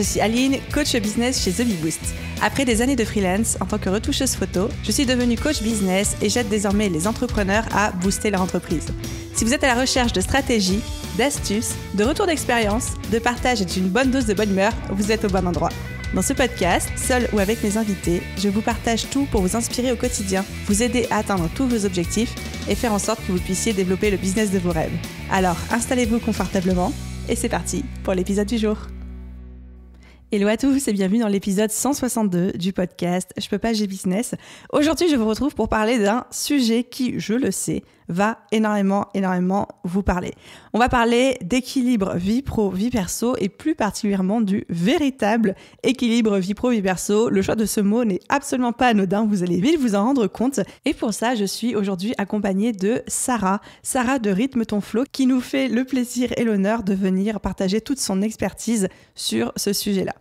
suis Aline, coach business chez The Bee Boost. Après des années de freelance en tant que retoucheuse photo, je suis devenue coach business et j'aide désormais les entrepreneurs à booster leur entreprise. Si vous êtes à la recherche de stratégies, d'astuces, de retours d'expérience, de partage et d'une bonne dose de bonne humeur, vous êtes au bon endroit. Dans ce podcast, seul ou avec mes invités, je vous partage tout pour vous inspirer au quotidien, vous aider à atteindre tous vos objectifs et faire en sorte que vous puissiez développer le business de vos rêves. Alors, installez-vous confortablement et c'est parti pour l'épisode du jour. Hello à tous et bienvenue dans l'épisode 162 du podcast Je peux pas, j'ai business. Aujourd'hui, je vous retrouve pour parler d'un sujet qui, je le sais, va énormément vous parler. On va parler d'équilibre vie pro, vie perso et plus particulièrement du véritable équilibre vie pro, vie perso. Le choix de ce mot n'est absolument pas anodin, vous allez vite vous en rendre compte. Et pour ça, je suis aujourd'hui accompagnée de Sarah de Rythme Ton Flow, qui nous fait le plaisir et l'honneur de venir partager toute son expertise sur ce sujet-là.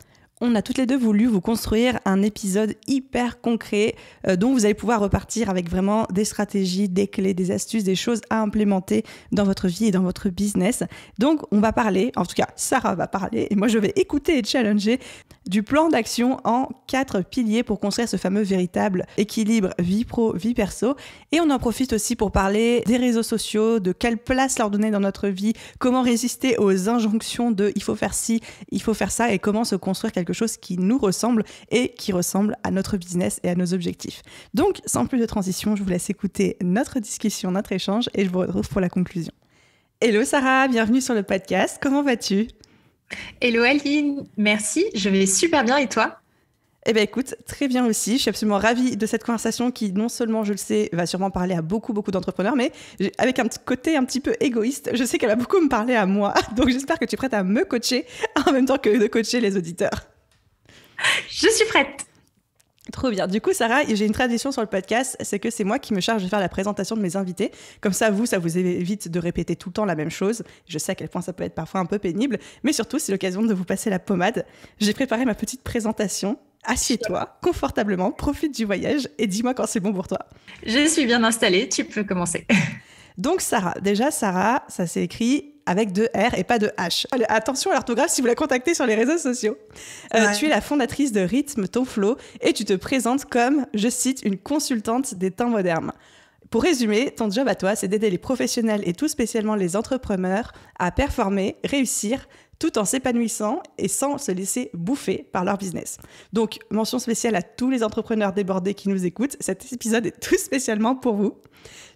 On a toutes les deux voulu vous construire un épisode hyper concret dont vous allez pouvoir repartir avec vraiment des stratégies, des clés, des astuces, des choses à implémenter dans votre vie et dans votre business. Donc, on va parler, en tout cas, Sarah va parler et moi, je vais écouter et challenger du plan d'action en 4 piliers pour construire ce fameux véritable équilibre vie pro, vie perso. Et on en profite aussi pour parler des réseaux sociaux, de quelle place leur donner dans notre vie, comment résister aux injonctions de « il faut faire ci, il faut faire ça » et comment se construire quelque chose qui nous ressemble et qui ressemble à notre business et à nos objectifs. Donc, sans plus de transition, je vous laisse écouter notre discussion, notre échange et je vous retrouve pour la conclusion. Hello Sarah, bienvenue sur le podcast. Comment vas-tu ? Hello Aline, merci, je vais super bien et toi ? Eh bien écoute, très bien aussi. Je suis absolument ravie de cette conversation qui, non seulement, je le sais, va sûrement parler à beaucoup d'entrepreneurs, mais avec un côté un petit peu égoïste. Je sais qu'elle va beaucoup me parler à moi, donc j'espère que tu es prête à me coacher en même temps que de coacher les auditeurs. Je suis prête. Trop bien. Du coup, Sarah, j'ai une tradition sur le podcast, c'est que c'est moi qui me charge de faire la présentation de mes invités. Comme ça vous évite de répéter tout le temps la même chose. Je sais à quel point ça peut être parfois un peu pénible, mais surtout, c'est l'occasion de vous passer la pommade. J'ai préparé ma petite présentation. Assieds-toi confortablement, profite du voyage et dis-moi quand c'est bon pour toi. Je suis bien installée, tu peux commencer. Donc Sarah, ça s'est écrit avec 2 R et pas de H. Attention à l'orthographe si vous la contactez sur les réseaux sociaux. Ouais. Tu es la fondatrice de Rythme Ton Flow et tu te présentes comme, je cite, une consultante des temps modernes. Pour résumer, ton job à toi, c'est d'aider les professionnels et tout spécialement les entrepreneurs à performer, réussir, tout en s'épanouissant et sans se laisser bouffer par leur business. Donc, mention spéciale à tous les entrepreneurs débordés qui nous écoutent. Cet épisode est tout spécialement pour vous.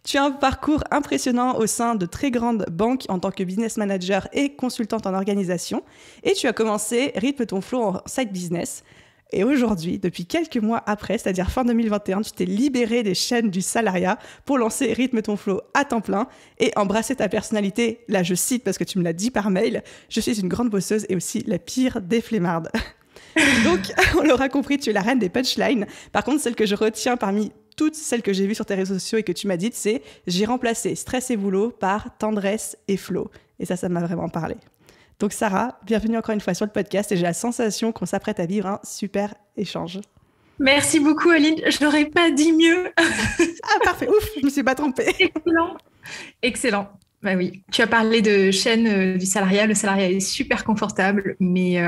Tu as un parcours impressionnant au sein de très grandes banques en tant que business manager et consultante en organisation. Et tu as commencé Rythme Ton Flow en side business. Et aujourd'hui, depuis quelques mois après, c'est-à-dire fin 2021, tu t'es libérée des chaînes du salariat pour lancer Rythme Ton Flow à temps plein et embrasser ta personnalité. Là, je cite parce que tu me l'as dit par mail, je suis une grande bosseuse et aussi la pire des flemmardes. Donc, on l'aura compris, tu es la reine des punchlines. Par contre, celle que je retiens parmi toutes celles que j'ai vues sur tes réseaux sociaux et que tu m'as dites, c'est « j'ai remplacé stress et boulot par tendresse et flow ». Et ça m'a vraiment parlé. Donc Sarah, bienvenue encore une fois sur le podcast et j'ai la sensation qu'on s'apprête à vivre un super échange. Merci beaucoup Aline, je n'aurais pas dit mieux. Ah parfait, ouf, je ne me suis pas trompée. Excellent. Bah oui, tu as parlé de chaîne du salariat. Le salariat est super confortable, mais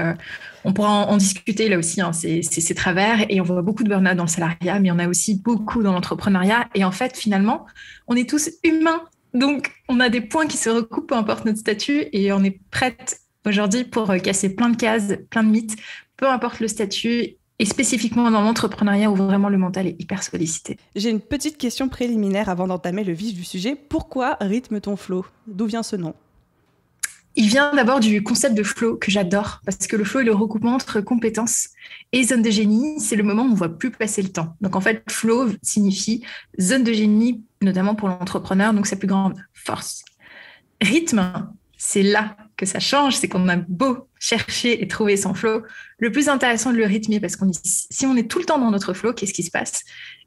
on pourra en discuter là aussi. Hein, c'est travers et on voit beaucoup de burn-out dans le salariat, mais on a aussi beaucoup dans l'entrepreneuriat. Et en fait, finalement, on est tous humains. Donc, on a des points qui se recoupent, peu importe notre statut, et on est prête aujourd'hui pour casser plein de cases, plein de mythes, peu importe le statut, et spécifiquement dans l'entrepreneuriat où vraiment le mental est hyper sollicité. J'ai une petite question préliminaire avant d'entamer le vif du sujet. Pourquoi Rythme Ton Flow ? D'où vient ce nom ? Il vient d'abord du concept de flow que j'adore, parce que le flow est le recoupement entre compétences et zone de génie. C'est le moment où on ne voit plus passer le temps. Donc en fait, flow signifie zone de génie, notamment pour l'entrepreneur, donc sa plus grande force. Rythme, c'est là que ça change, c'est qu'on a beau chercher et trouver son flow. Le plus intéressant de le rythmer, parce si on est tout le temps dans notre flow, qu'est-ce qui se passe ?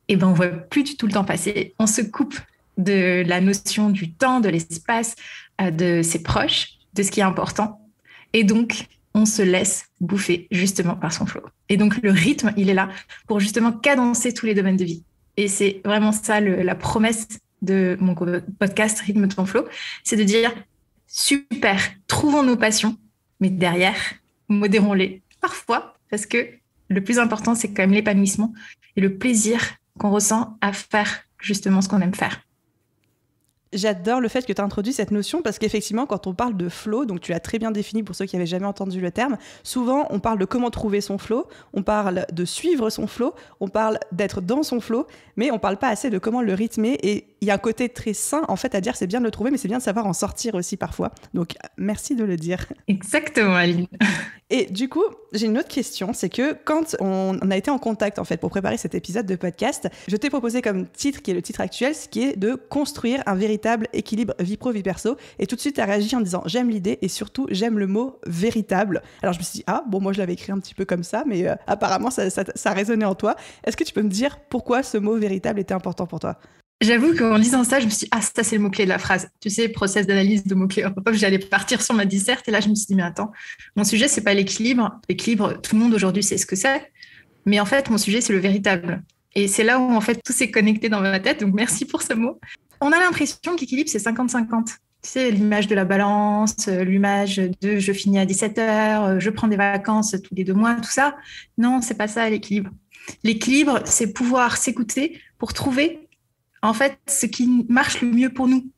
Eh ben, on ne voit plus du tout le temps passer. On se coupe de la notion du temps, de l'espace, de ses proches, de ce qui est important. Et donc, on se laisse bouffer justement par son flow. Et donc, le rythme, il est là pour justement cadencer tous les domaines de vie. Et c'est vraiment ça la promesse de mon podcast Rythme Ton Flow, c'est de dire super, trouvons nos passions, mais derrière, modérons-les parfois, parce que le plus important, c'est quand même l'épanouissement et le plaisir qu'on ressent à faire justement ce qu'on aime faire. J'adore le fait que tu as introduit cette notion parce qu'effectivement, quand on parle de flow, donc tu l'as très bien défini pour ceux qui n'avaient jamais entendu le terme, souvent on parle de comment trouver son flow, on parle de suivre son flow, on parle d'être dans son flow, mais on ne parle pas assez de comment le rythmer. Et il y a un côté très sain en fait à dire c'est bien de le trouver, mais c'est bien de savoir en sortir aussi parfois. Donc merci de le dire. Exactement, Aline. Et du coup, j'ai une autre question, c'est que quand on a été en contact en fait pour préparer cet épisode de podcast, je t'ai proposé comme titre, qui est le titre actuel, ce qui est de construire un véritable équilibre vie pro, vie perso. Et tout de suite, tu as réagi en disant j'aime l'idée et surtout j'aime le mot véritable. Alors je me suis dit moi je l'avais écrit un petit peu comme ça, mais apparemment ça résonnait en toi. Est-ce que tu peux me dire pourquoi ce mot véritable était important pour toi ? J'avoue qu'en lisant ça, je me suis dit, ça c'est le mot-clé de la phrase. Tu sais, process d'analyse de mots-clés. Hop, j'allais partir sur ma disserte et là, je me suis dit, mais attends, mon sujet, c'est pas l'équilibre. L'équilibre, tout le monde aujourd'hui sait ce que c'est. Mais en fait, mon sujet, c'est le véritable. Et c'est là où, en fait, tout s'est connecté dans ma tête. Donc, merci pour ce mot. On a l'impression qu'équilibre, c'est 50-50. Tu sais, l'image de la balance, l'image de je finis à 17h, je prends des vacances tous les 2 mois, tout ça. Non, c'est pas ça, l'équilibre. L'équilibre, c'est pouvoir s'écouter pour trouver en fait, ce qui marche le mieux pour nous.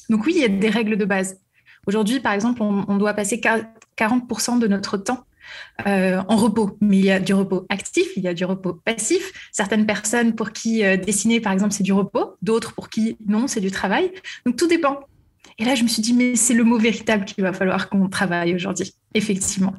Donc oui, il y a des règles de base. Aujourd'hui, par exemple, on doit passer 40% de notre temps en repos. Mais il y a du repos actif, il y a du repos passif. Certaines personnes pour qui dessiner, par exemple, c'est du repos. D'autres pour qui, non, c'est du travail. Donc tout dépend. Et là, je me suis dit, mais c'est le mot véritable qu'il va falloir qu'on travaille aujourd'hui. Effectivement.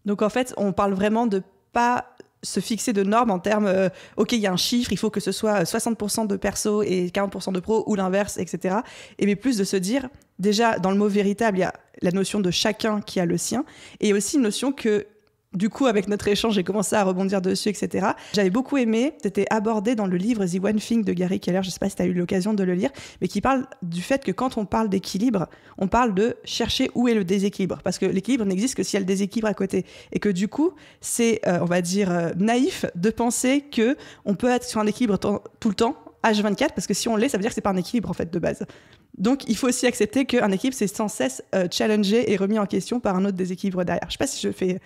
Donc en fait, on parle vraiment de pas se fixer de normes en termes ok, il y a un chiffre, il faut que ce soit 60% de perso et 40% de pro ou l'inverse, etc. Et mais plus de se dire, déjà dans le mot véritable, il y a la notion de chacun qui a le sien et aussi une notion que du coup, avec notre échange, j'ai commencé à rebondir dessus, etc. J'avais beaucoup aimé, c'était abordé dans le livre The One Thing de Gary Keller, je ne sais pas si tu as eu l'occasion de le lire, mais qui parle du fait que quand on parle d'équilibre, on parle de chercher où est le déséquilibre, parce que l'équilibre n'existe que s'il y a le déséquilibre à côté. Et que du coup, c'est, on va dire, naïf de penser qu'on peut être sur un équilibre tout le temps, H24, parce que si on l'est, ça veut dire que c'est pas un équilibre en fait de base. Donc il faut aussi accepter qu'un équilibre, c'est sans cesse challengé et remis en question par un autre déséquilibre derrière. Je ne sais pas si je fais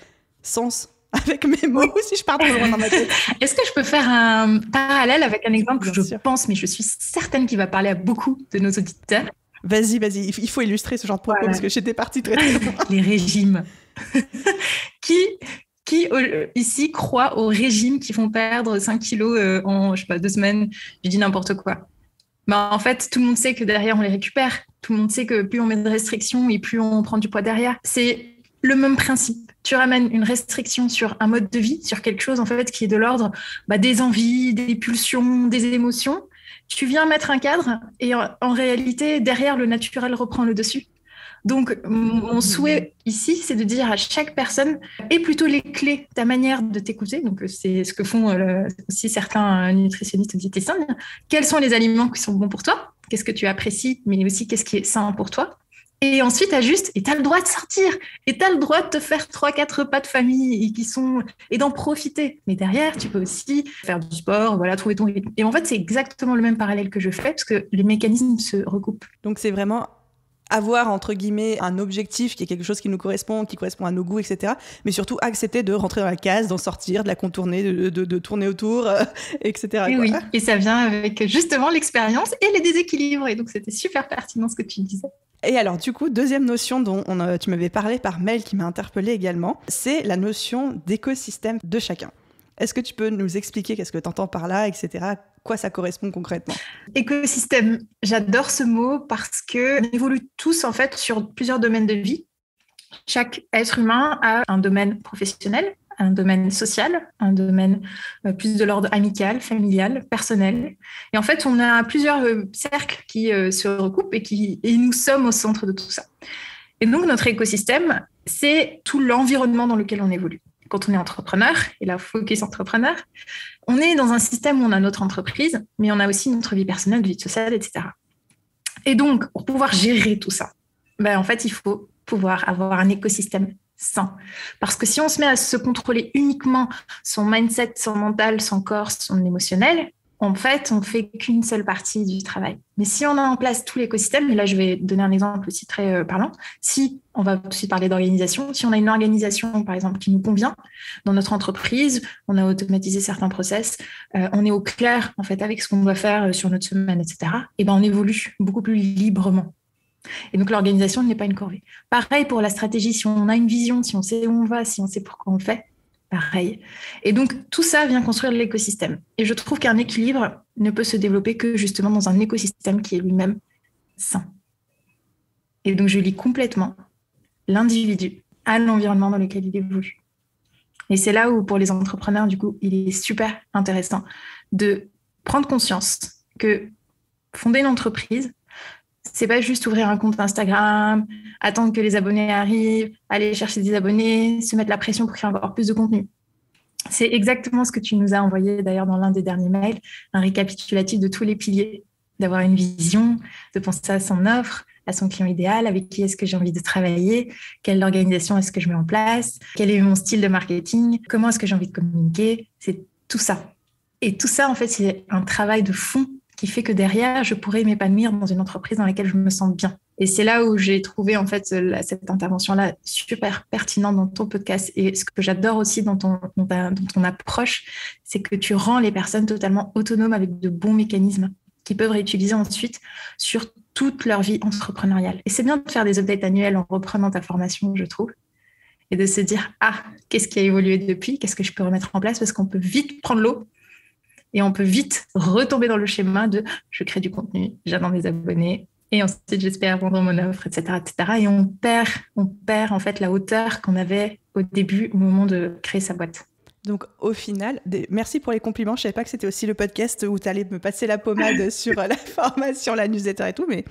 sens avec mes mots ou si je pars trop loin dans ma tête. Est-ce que je peux faire un parallèle avec un exemple Bien je sûr. pense, mais je suis certaine qu'il va parler à beaucoup de nos auditeurs. Vas-y, il faut illustrer ce genre de propos parce que j'étais partie très très loin. Les régimes. Qui ici croit aux régimes qui font perdre 5 kilos en, je sais pas, 2 semaines? Je dis n'importe quoi. Ben, en fait, tout le monde sait que derrière, on les récupère. Tout le monde sait que plus on met de restrictions et plus on prend du poids derrière. C'est le même principe. Tu ramènes une restriction sur un mode de vie, sur quelque chose en fait qui est de l'ordre des envies, des pulsions, des émotions. Tu viens mettre un cadre et en réalité, derrière, le naturel reprend le dessus. Donc, mon souhait ici, c'est de dire à chaque personne, et plutôt les clés, ta manière de t'écouter, donc c'est ce que font aussi certains nutritionnistes ou diététiciens, quels sont les aliments qui sont bons pour toi, qu'est-ce que tu apprécies, mais aussi qu'est-ce qui est sain pour toi. Et ensuite, ajuste, et tu as le droit de sortir, et tu as le droit de te faire 3-4 repas de famille et d'en profiter. Mais derrière, tu peux aussi faire du sport, voilà, trouver ton rythme. Et en fait, c'est exactement le même parallèle que je fais, parce que les mécanismes se recoupent. Donc, c'est vraiment avoir, entre guillemets, un objectif qui est quelque chose qui nous correspond, qui correspond à nos goûts, etc. Mais surtout accepter de rentrer dans la case, d'en sortir, de la contourner, de tourner autour, etc. Et oui, et ça vient avec justement l'expérience et les déséquilibres. Et donc, c'était super pertinent ce que tu disais. Et alors, du coup, deuxième notion dont tu m'avais parlé par mail qui m'a interpellée également, c'est la notion d'écosystème de chacun. Est-ce que tu peux nous expliquer qu'est-ce que tu entends par là, etc. À quoi ça correspond concrètement? Écosystème, j'adore ce mot parce qu'on évolue tous en fait sur plusieurs domaines de vie. Chaque être humain a un domaine professionnel, un domaine social, un domaine plus de l'ordre amical, familial, personnel. Et en fait, on a plusieurs cercles qui se recoupent et nous sommes au centre de tout ça. Et donc, notre écosystème, c'est tout l'environnement dans lequel on évolue. Quand on est entrepreneur, et là, focus entrepreneur, on est dans un système où on a notre entreprise, mais on a aussi notre vie personnelle, vie sociale, etc. Et donc, pour pouvoir gérer tout ça, en fait, il faut pouvoir avoir un écosystème sain. Parce que si on se met à se contrôler uniquement son mindset, son mental, son corps, son émotionnel, en fait, on fait qu'une seule partie du travail. Mais si on a en place tout l'écosystème, et là, je vais donner un exemple aussi très parlant, si on va tout de suite parler d'organisation, si on a une organisation, par exemple, qui nous convient dans notre entreprise, on a automatisé certains process, on est au clair, en fait, avec ce qu'on doit faire sur notre semaine, etc., et ben, on évolue beaucoup plus librement. Et donc, l'organisation n'est pas une corvée. Pareil pour la stratégie, si on a une vision, si on sait où on va, si on sait pourquoi on le fait, pareil. Et donc, tout ça vient construire l'écosystème. Et je trouve qu'un équilibre ne peut se développer que justement dans un écosystème qui est lui-même sain. Et donc, je lie complètement l'individu à l'environnement dans lequel il évolue. Et c'est là où, pour les entrepreneurs, du coup, il est super intéressant de prendre conscience que fonder une entreprise, c'est pas juste ouvrir un compte Instagram, attendre que les abonnés arrivent, aller chercher des abonnés, se mettre la pression pour créer encore plus de contenu. C'est exactement ce que tu nous as envoyé d'ailleurs dans l'un des derniers mails, un récapitulatif de tous les piliers, d'avoir une vision, de penser à son offre, à son client idéal, avec qui est-ce que j'ai envie de travailler, quelle organisation est-ce que je mets en place, quel est mon style de marketing, comment est-ce que j'ai envie de communiquer, c'est tout ça. Et tout ça, en fait, c'est un travail de fond qui fait que derrière, je pourrais m'épanouir dans une entreprise dans laquelle je me sens bien. Et c'est là où j'ai trouvé en fait cette intervention-là super pertinente dans ton podcast. Et ce que j'adore aussi dans ton approche, c'est que tu rends les personnes totalement autonomes avec de bons mécanismes qu'ils peuvent réutiliser ensuite sur toute leur vie entrepreneuriale. Et c'est bien de faire des updates annuels en reprenant ta formation, je trouve, et de se dire, qu'est-ce qui a évolué depuis? Qu'est-ce que je peux remettre en place? Parce qu'on peut vite prendre l'eau et on peut vite retomber dans le schéma de je crée du contenu, j'attends des abonnés, et ensuite j'espère vendre mon offre, etc., etc. Et on perd en fait la hauteur qu'on avait au début, au moment de créer sa boîte. Donc au final, merci pour les compliments. Je savais pas que c'était aussi le podcast où tu allais me passer la pommade sur la formation, la newsletter et tout, mais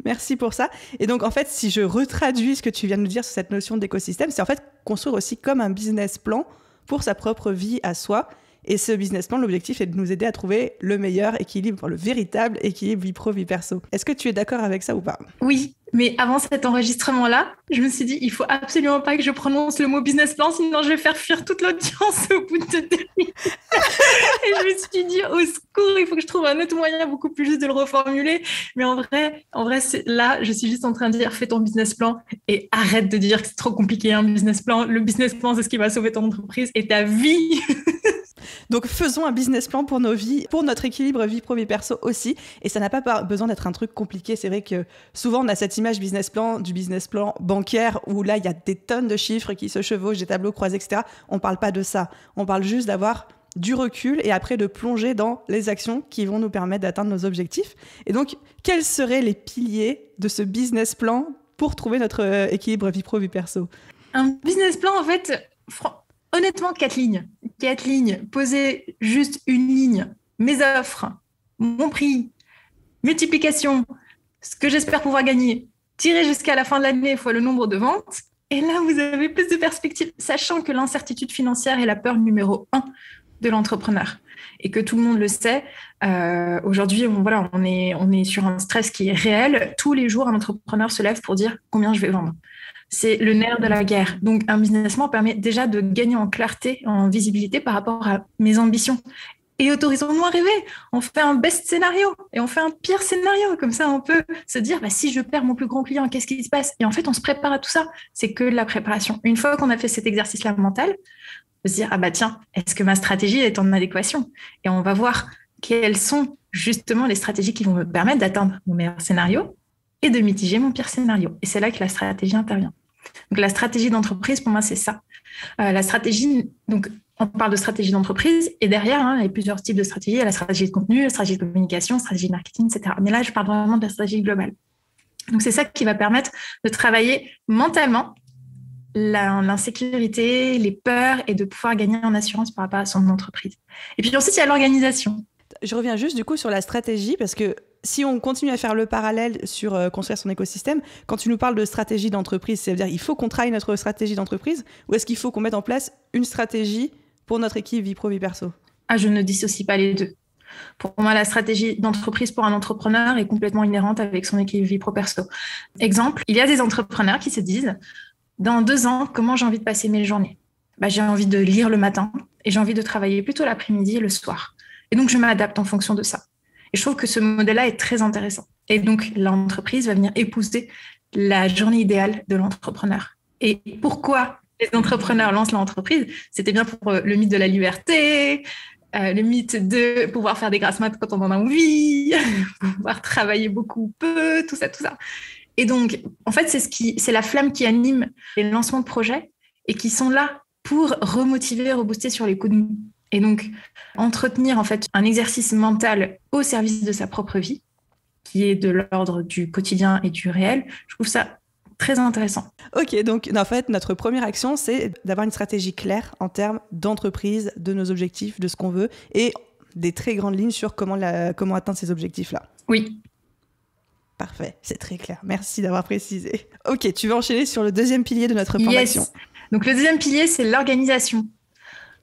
merci pour ça. Et donc en fait, si je retraduis ce que tu viens de nous dire sur cette notion d'écosystème, c'est en fait construire aussi comme un business plan pour sa propre vie à soi. Et ce business plan, l'objectif est de nous aider à trouver le meilleur équilibre, le véritable équilibre vie pro, vie perso. Est-ce que tu es d'accord avec ça ou pas? Oui, mais avant cet enregistrement-là, je me suis dit, il faut absolument pas que je prononce le mot business plan, sinon je vais faire fuir toute l'audience au bout de 2 minutes. Et je me suis dit, au secours, il faut que je trouve un autre moyen beaucoup plus juste de le reformuler. Mais en vrai, là, je suis juste en train de dire, fais ton business plan et arrête de dire que c'est trop compliqué un business plan. Le business plan, c'est ce qui va sauver ton entreprise et ta vie. Donc faisons un business plan pour nos vies, pour notre équilibre vie pro vie perso aussi. Et ça n'a pas besoin d'être un truc compliqué. C'est vrai que souvent on a cette image business plan, du business plan bancaire où là il y a des tonnes de chiffres qui se chevauchent, des tableaux croisés, etc. On parle pas de ça. On parle juste d'avoir du recul et après de plonger dans les actions qui vont nous permettre d'atteindre nos objectifs. Et donc quels seraient les piliers de ce business plan pour trouver notre équilibre vie pro vie perso? Un business plan, en fait, honnêtement, 4 lignes. 4 lignes. Poser juste une ligne. Mes offres, mon prix, multiplication, ce que j'espère pouvoir gagner, tirer jusqu'à la fin de l'année fois le nombre de ventes. Et là, vous avez plus de perspectives, sachant que l'incertitude financière est la peur numéro 1 de l'entrepreneur. Et que tout le monde le sait. Aujourd'hui, on est sur un stress qui est réel. Tous les jours, un entrepreneur se lève pour dire combien je vais vendre. C'est le nerf de la guerre. Donc, un business plan permet déjà de gagner en clarté, en visibilité par rapport à mes ambitions. Et autorisons-nous à rêver. On fait un best scénario et on fait un pire scénario. Comme ça, on peut se dire, si je perds mon plus grand client, qu'est-ce qui se passe? Et en fait, on se prépare à tout ça. C'est que de la préparation. Une fois qu'on a fait cet exercice-là mental, on peut se dire, tiens, est-ce que ma stratégie est en adéquation? Et on va voir quelles sont justement les stratégies qui vont me permettre d'atteindre mon meilleur scénario et de mitiger mon pire scénario. Et c'est là que la stratégie intervient. Donc, la stratégie d'entreprise, pour moi, c'est ça. La stratégie, donc, on parle de stratégie d'entreprise et derrière, il y a plusieurs types de stratégies. Il y a la stratégie de contenu, la stratégie de communication, la stratégie de marketing, etc. Mais là, je parle vraiment de la stratégie globale. Donc, c'est ça qui va permettre de travailler mentalement l'insécurité, les peurs et de pouvoir gagner en assurance par rapport à son entreprise. Et puis ensuite, il y a l'organisation. Je reviens juste du coup sur la stratégie parce que si on continue à faire le parallèle sur construire son écosystème, quand tu nous parles de stratégie d'entreprise, ça veut dire il faut qu'on travaille notre stratégie d'entreprise ou est-ce qu'il faut qu'on mette en place une stratégie pour notre équipe vie pro, vie perso? Je ne dissocie pas les deux. Pour moi, la stratégie d'entreprise pour un entrepreneur est complètement inhérente avec son équipe vie pro perso. Exemple, il y a des entrepreneurs qui se disent dans 2 ans, comment j'ai envie de passer mes journées? J'ai envie de lire le matin et j'ai envie de travailler plutôt l'après-midi et le soir. Et donc, je m'adapte en fonction de ça. Et je trouve que ce modèle-là est très intéressant. Et donc, l'entreprise va venir épouser la journée idéale de l'entrepreneur. Et pourquoi les entrepreneurs lancent l'entreprise? C'était bien pour le mythe de la liberté, le mythe de pouvoir faire des grasses mat quand on en a envie, pouvoir travailler beaucoup ou peu, tout ça, tout ça. Et donc, en fait, c'est la flamme qui anime les lancements de projets et qui sont là pour remotiver, rebooster sur les coups de mou. Et donc, entretenir en fait un exercice mental au service de sa propre vie, qui est de l'ordre du quotidien et du réel, je trouve ça très intéressant. Ok, donc en fait, notre première action, c'est d'avoir une stratégie claire en termes d'entreprise, de nos objectifs, de ce qu'on veut, et des très grandes lignes sur comment atteindre ces objectifs-là. Oui. Parfait, c'est très clair. Merci d'avoir précisé. Ok, tu vas enchaîner sur le deuxième pilier de notre plan d'action. Donc le deuxième pilier, c'est l'organisation.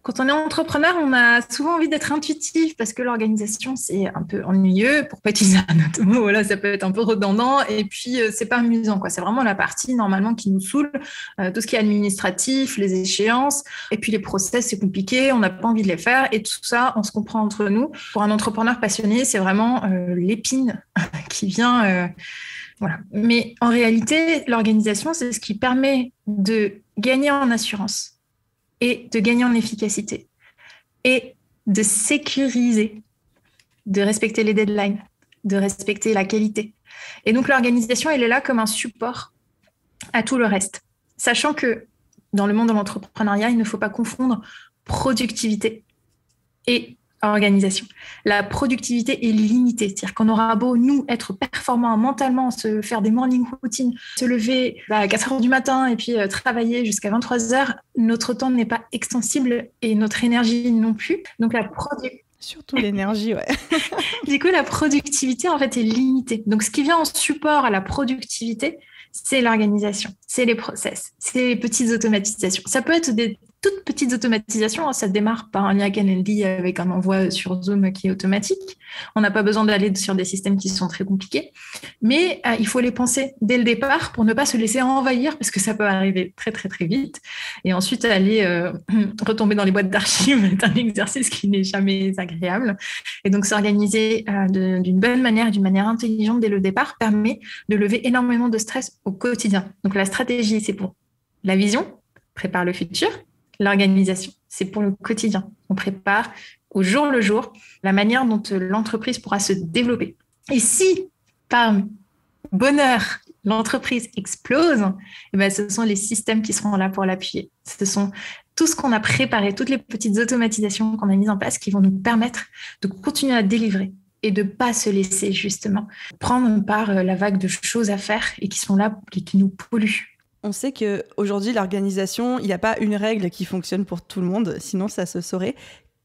Quand on est entrepreneur, on a souvent envie d'être intuitif parce que l'organisation, c'est un peu ennuyeux, pour pas utiliser un autre mot, voilà, ça peut être un peu redondant et puis c'est pas amusant, quoi. C'est vraiment la partie normalement qui nous saoule, tout ce qui est administratif, les échéances et puis les process, c'est compliqué, on n'a pas envie de les faire et tout ça, on se comprend entre nous. Pour un entrepreneur passionné, c'est vraiment l'épine qui vient... Voilà. Mais en réalité, l'organisation, c'est ce qui permet de gagner en assurance et de gagner en efficacité et de sécuriser, de respecter les deadlines, de respecter la qualité. Et donc, l'organisation, elle est là comme un support à tout le reste. Sachant que dans le monde de l'entrepreneuriat, il ne faut pas confondre productivité et organisation. La productivité est limitée, c'est-à-dire qu'on aura beau, nous, être performants mentalement, se faire des morning routines, se lever à 4 heures du matin et puis travailler jusqu'à 23 heures, notre temps n'est pas extensible et notre énergie non plus. Donc, surtout l'énergie, ouais. Du coup, la productivité, en fait, est limitée. Donc, ce qui vient en support à la productivité, c'est l'organisation, c'est les process, c'est les petites automatisations. Ça peut être des toutes petites automatisations. Ça démarre par un YAG NLD avec un envoi sur Zoom qui est automatique. On n'a pas besoin d'aller sur des systèmes qui sont très compliqués, mais il faut les penser dès le départ pour ne pas se laisser envahir parce que ça peut arriver très, très, très vite. Et ensuite, aller retomber dans les boîtes d'archives est un exercice qui n'est jamais agréable. Et donc, s'organiser d'une bonne manière, d'une manière intelligente dès le départ permet de lever énormément de stress au quotidien. Donc, la stratégie, c'est pour la vision, prépare le futur. L'organisation, c'est pour le quotidien. On prépare au jour le jour la manière dont l'entreprise pourra se développer. Et si, par bonheur, l'entreprise explose, eh bien, ce sont les systèmes qui seront là pour l'appuyer. Ce sont tout ce qu'on a préparé, toutes les petites automatisations qu'on a mises en place qui vont nous permettre de continuer à délivrer et de ne pas se laisser justement prendre par la vague de choses à faire et qui sont là et qui nous polluent. On sait qu'aujourd'hui, l'organisation, il n'y a pas une règle qui fonctionne pour tout le monde, sinon ça se saurait.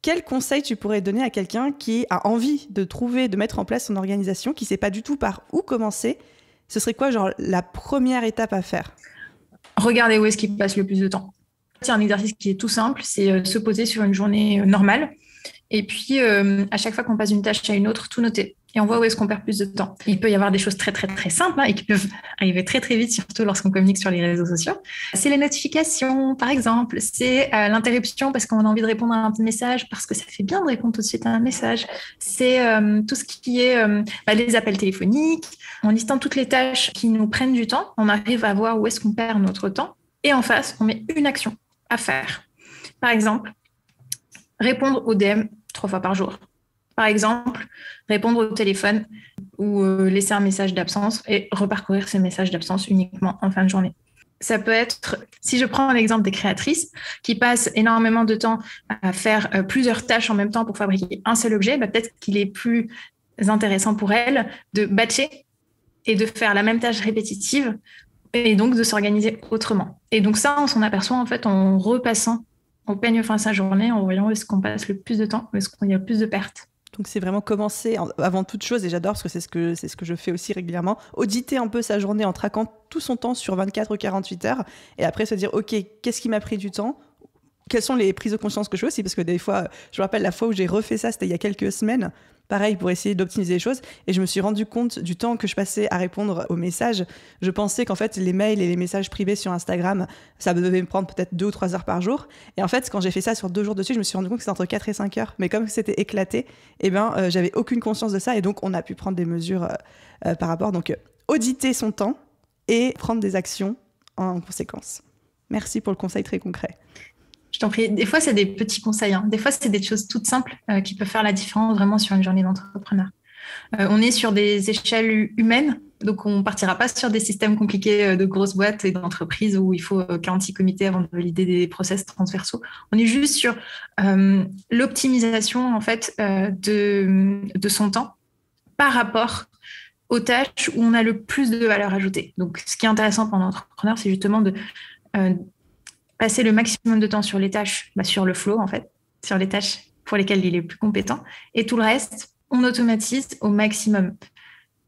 Quel conseil tu pourrais donner à quelqu'un qui a envie de mettre en place son organisation, qui ne sait pas du tout par où commencer? Ce serait quoi, genre, la première étape à faire? Regardez où est-ce qu'il passe le plus de temps. C'est un exercice qui est tout simple, c'est se poser sur une journée normale et puis à chaque fois qu'on passe d'une tâche à une autre, tout noter. Et on voit où est-ce qu'on perd plus de temps. Il peut y avoir des choses très, très, très simples et qui peuvent arriver très, très vite, surtout lorsqu'on communique sur les réseaux sociaux. C'est les notifications, par exemple. C'est l'interruption parce qu'on a envie de répondre à un petit message, parce que ça fait bien de répondre tout de suite à un message. C'est tout ce qui est les appels téléphoniques. En listant toutes les tâches qui nous prennent du temps, on arrive à voir où est-ce qu'on perd notre temps. Et en face, on met une action à faire. Par exemple, répondre aux DM 3 fois par jour. Par exemple, répondre au téléphone ou laisser un message d'absence et reparcourir ces messages d'absence uniquement en fin de journée. Ça peut être, si je prends l'exemple des créatrices qui passent énormément de temps à faire plusieurs tâches en même temps pour fabriquer un seul objet, peut-être qu'il est plus intéressant pour elles de batcher et de faire la même tâche répétitive et donc de s'organiser autrement. Et donc ça, on s'en aperçoit en fait en repassant au peigne fin sa journée, en voyant où est-ce qu'on passe le plus de temps, où est-ce qu'il y a le plus de pertes. Donc c'est vraiment commencer avant toute chose, et j'adore parce que c'est ce que je fais aussi régulièrement, auditer un peu sa journée en traquant tout son temps sur 24 ou 48 heures, et après se dire ok, qu'est-ce qui m'a pris du temps, quelles sont les prises de conscience que je fais aussi, parce que des fois, je me rappelle la fois où j'ai refait ça, c'était il y a quelques semaines, pareil, pour essayer d'optimiser les choses, et je me suis rendu compte du temps que je passais à répondre aux messages. Je pensais qu'en fait, les mails et les messages privés sur Instagram, ça devait me prendre peut-être 2 ou 3 heures par jour. Et en fait, quand j'ai fait ça sur 2 jours dessus, je me suis rendu compte que c'était entre 4 et 5 heures. Mais comme c'était éclaté, j'avais aucune conscience de ça, et donc on a pu prendre des mesures par rapport. Donc, auditer son temps et prendre des actions en conséquence. Merci pour le conseil très concret. Je t'en prie. Des fois, c'est des petits conseils. Des fois, c'est des choses toutes simples qui peuvent faire la différence vraiment sur une journée d'entrepreneur. On est sur des échelles humaines, donc on ne partira pas sur des systèmes compliqués de grosses boîtes et d'entreprises où il faut 46 comités avant de valider des process transversaux. On est juste sur l'optimisation en fait, de son temps par rapport aux tâches où on a le plus de valeur ajoutée. Donc, ce qui est intéressant pour l'entrepreneur, c'est justement de passer le maximum de temps sur les tâches, sur le flow en fait, sur les tâches pour lesquelles il est plus compétent. Et tout le reste, on automatise au maximum.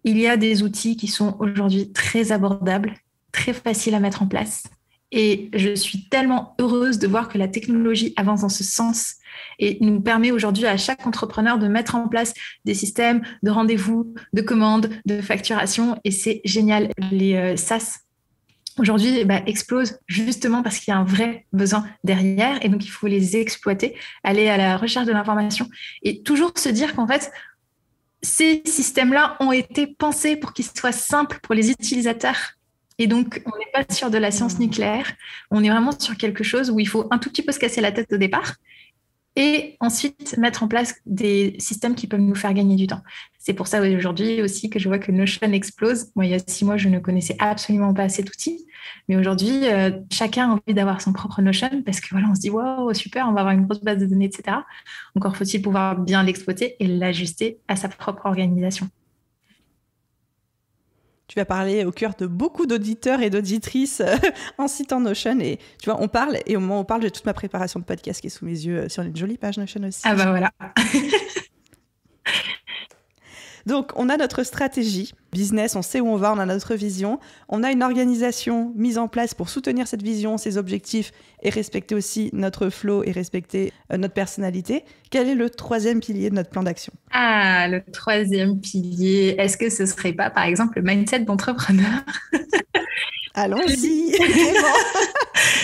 Il y a des outils qui sont aujourd'hui très abordables, très faciles à mettre en place. Et je suis tellement heureuse de voir que la technologie avance dans ce sens et nous permet aujourd'hui à chaque entrepreneur de mettre en place des systèmes de rendez-vous, de commandes, de facturation. Et c'est génial. Les SaaS aujourd'hui explosent justement parce qu'il y a un vrai besoin derrière et donc il faut les exploiter, aller à la recherche de l'information et toujours se dire qu'en fait, ces systèmes-là ont été pensés pour qu'ils soient simples pour les utilisateurs. Et donc, on n'est pas sur de la science nucléaire, on est vraiment sur quelque chose où il faut un tout petit peu se casser la tête au départ et ensuite mettre en place des systèmes qui peuvent nous faire gagner du temps. C'est pour ça aujourd'hui aussi que je vois que Notion explose. Moi, il y a 6 mois, je ne connaissais absolument pas cet outil. Mais aujourd'hui, chacun a envie d'avoir son propre Notion parce que voilà, on se dit « Wow, super, on va avoir une grosse base de données, etc. » Encore faut-il pouvoir bien l'exploiter et l'ajuster à sa propre organisation. Tu vas parler au cœur de beaucoup d'auditeurs et d'auditrices en citant Notion. Et tu vois, on parle, et au moment où on parle, j'ai toute ma préparation de podcast qui est sous mes yeux sur une jolie page Notion aussi. Ah bah voilà. Donc, on a notre stratégie business, on sait où on va, on a notre vision. On a une organisation mise en place pour soutenir cette vision, ses objectifs et respecter aussi notre flow et respecter notre personnalité. Quel est le 3e pilier de notre plan d'action ? Ah, le 3e pilier, est-ce que ce serait pas, par exemple, le mindset d'entrepreneur ? Allons-y.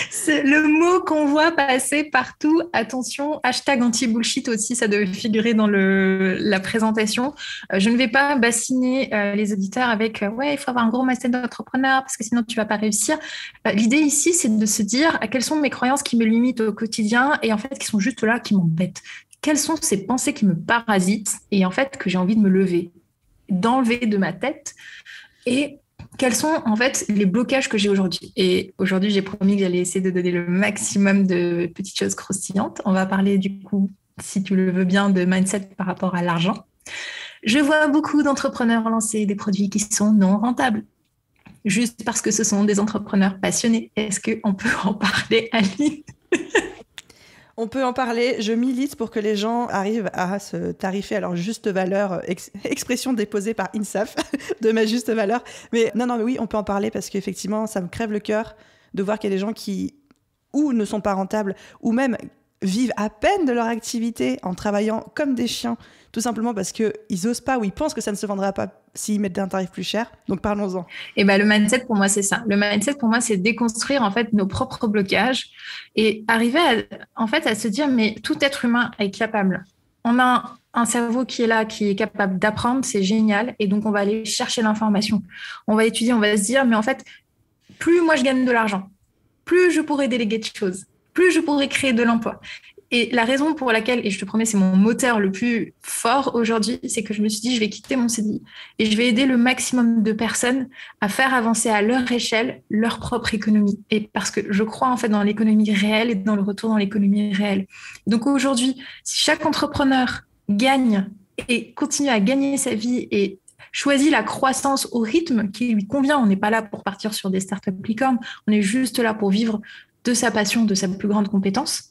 C'est le mot qu'on voit passer partout. Attention, hashtag anti-bullshit aussi, ça devait figurer dans la présentation. Je ne vais pas bassiner les auditeurs avec ouais, il faut avoir un gros mindset d'entrepreneur parce que sinon tu vas pas réussir. L'idée ici, c'est de se dire quelles sont mes croyances qui me limitent au quotidien et en fait qui sont juste là, qui m'embêtent. Quelles sont ces pensées qui me parasitent et en fait que j'ai envie de me lever, d'enlever de ma tête et quels sont en fait les blocages que j'ai aujourd'hui. Et aujourd'hui, j'ai promis que j'allais essayer de donner le maximum de petites choses croustillantes. On va parler du coup, si tu le veux bien, de mindset par rapport à l'argent. Je vois beaucoup d'entrepreneurs lancer des produits qui sont non rentables, juste parce que ce sont des entrepreneurs passionnés. Est-ce qu'on peut en parler, Aline ? On peut en parler. Je milite pour que les gens arrivent à se tarifer à leur juste valeur, expression déposée par INSAF, de ma juste valeur. Mais non, mais oui, on peut en parler parce qu'effectivement, ça me crève le cœur de voir qu'il y a des gens qui ou ne sont pas rentables ou même vivent à peine de leur activité en travaillant comme des chiens, tout simplement parce qu'ils n'osent pas ou ils pensent que ça ne se vendra pas s'ils mettent un tarif plus cher. Donc parlons-en. Et le mindset pour moi c'est ça. Le mindset pour moi c'est déconstruire en fait nos propres blocages et arriver à se dire mais tout être humain est capable. On a un cerveau qui est là, qui est capable d'apprendre, c'est génial et donc on va aller chercher l'information. On va étudier, on va se dire mais en fait plus moi je gagne de l'argent, plus je pourrai déléguer de choses, plus je pourrai créer de l'emploi. Et la raison pour laquelle, et je te promets, c'est mon moteur le plus fort aujourd'hui, c'est que je me suis dit, je vais quitter mon CDI et je vais aider le maximum de personnes à faire avancer à leur échelle leur propre économie. Et parce que je crois en fait dans l'économie réelle et dans le retour dans l'économie réelle. Donc aujourd'hui, si chaque entrepreneur gagne et continue à gagner sa vie et choisit la croissance au rythme qui lui convient, on n'est pas là pour partir sur des startups licornes, on est juste là pour vivre de sa passion, de sa plus grande compétence.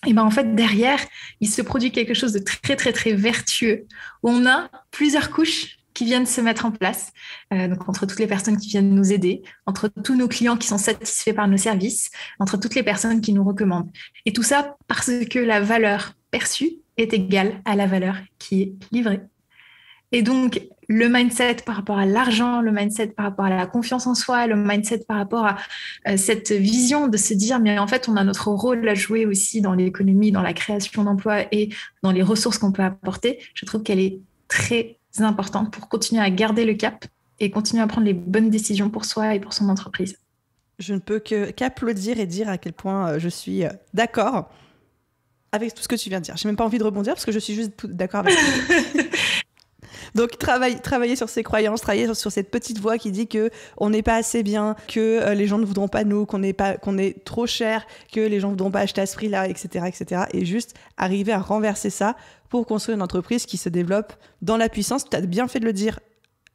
Et en fait, derrière, il se produit quelque chose de très, très, très vertueux, où on a plusieurs couches qui viennent se mettre en place, donc entre toutes les personnes qui viennent nous aider, entre tous nos clients qui sont satisfaits par nos services, entre toutes les personnes qui nous recommandent. Et tout ça parce que la valeur perçue est égale à la valeur qui est livrée. Et donc, le mindset par rapport à l'argent, le mindset par rapport à la confiance en soi, le mindset par rapport à cette vision de se dire, mais en fait, on a notre rôle à jouer aussi dans l'économie, dans la création d'emplois et dans les ressources qu'on peut apporter, je trouve qu'elle est très importante pour continuer à garder le cap et continuer à prendre les bonnes décisions pour soi et pour son entreprise. Je ne peux qu'applaudir et dire à quel point je suis d'accord avec tout ce que tu viens de dire. Je n'ai même pas envie de rebondir parce que je suis juste d'accord avec toi. Donc travailler sur ses croyances, travailler sur cette petite voix qui dit que on n'est pas assez bien, que les gens ne voudront pas nous, qu'on est trop cher, que les gens ne voudront pas acheter à ce prix-là, etc., etc. Et juste arriver à renverser ça pour construire une entreprise qui se développe dans la puissance. Tu as bien fait de le dire.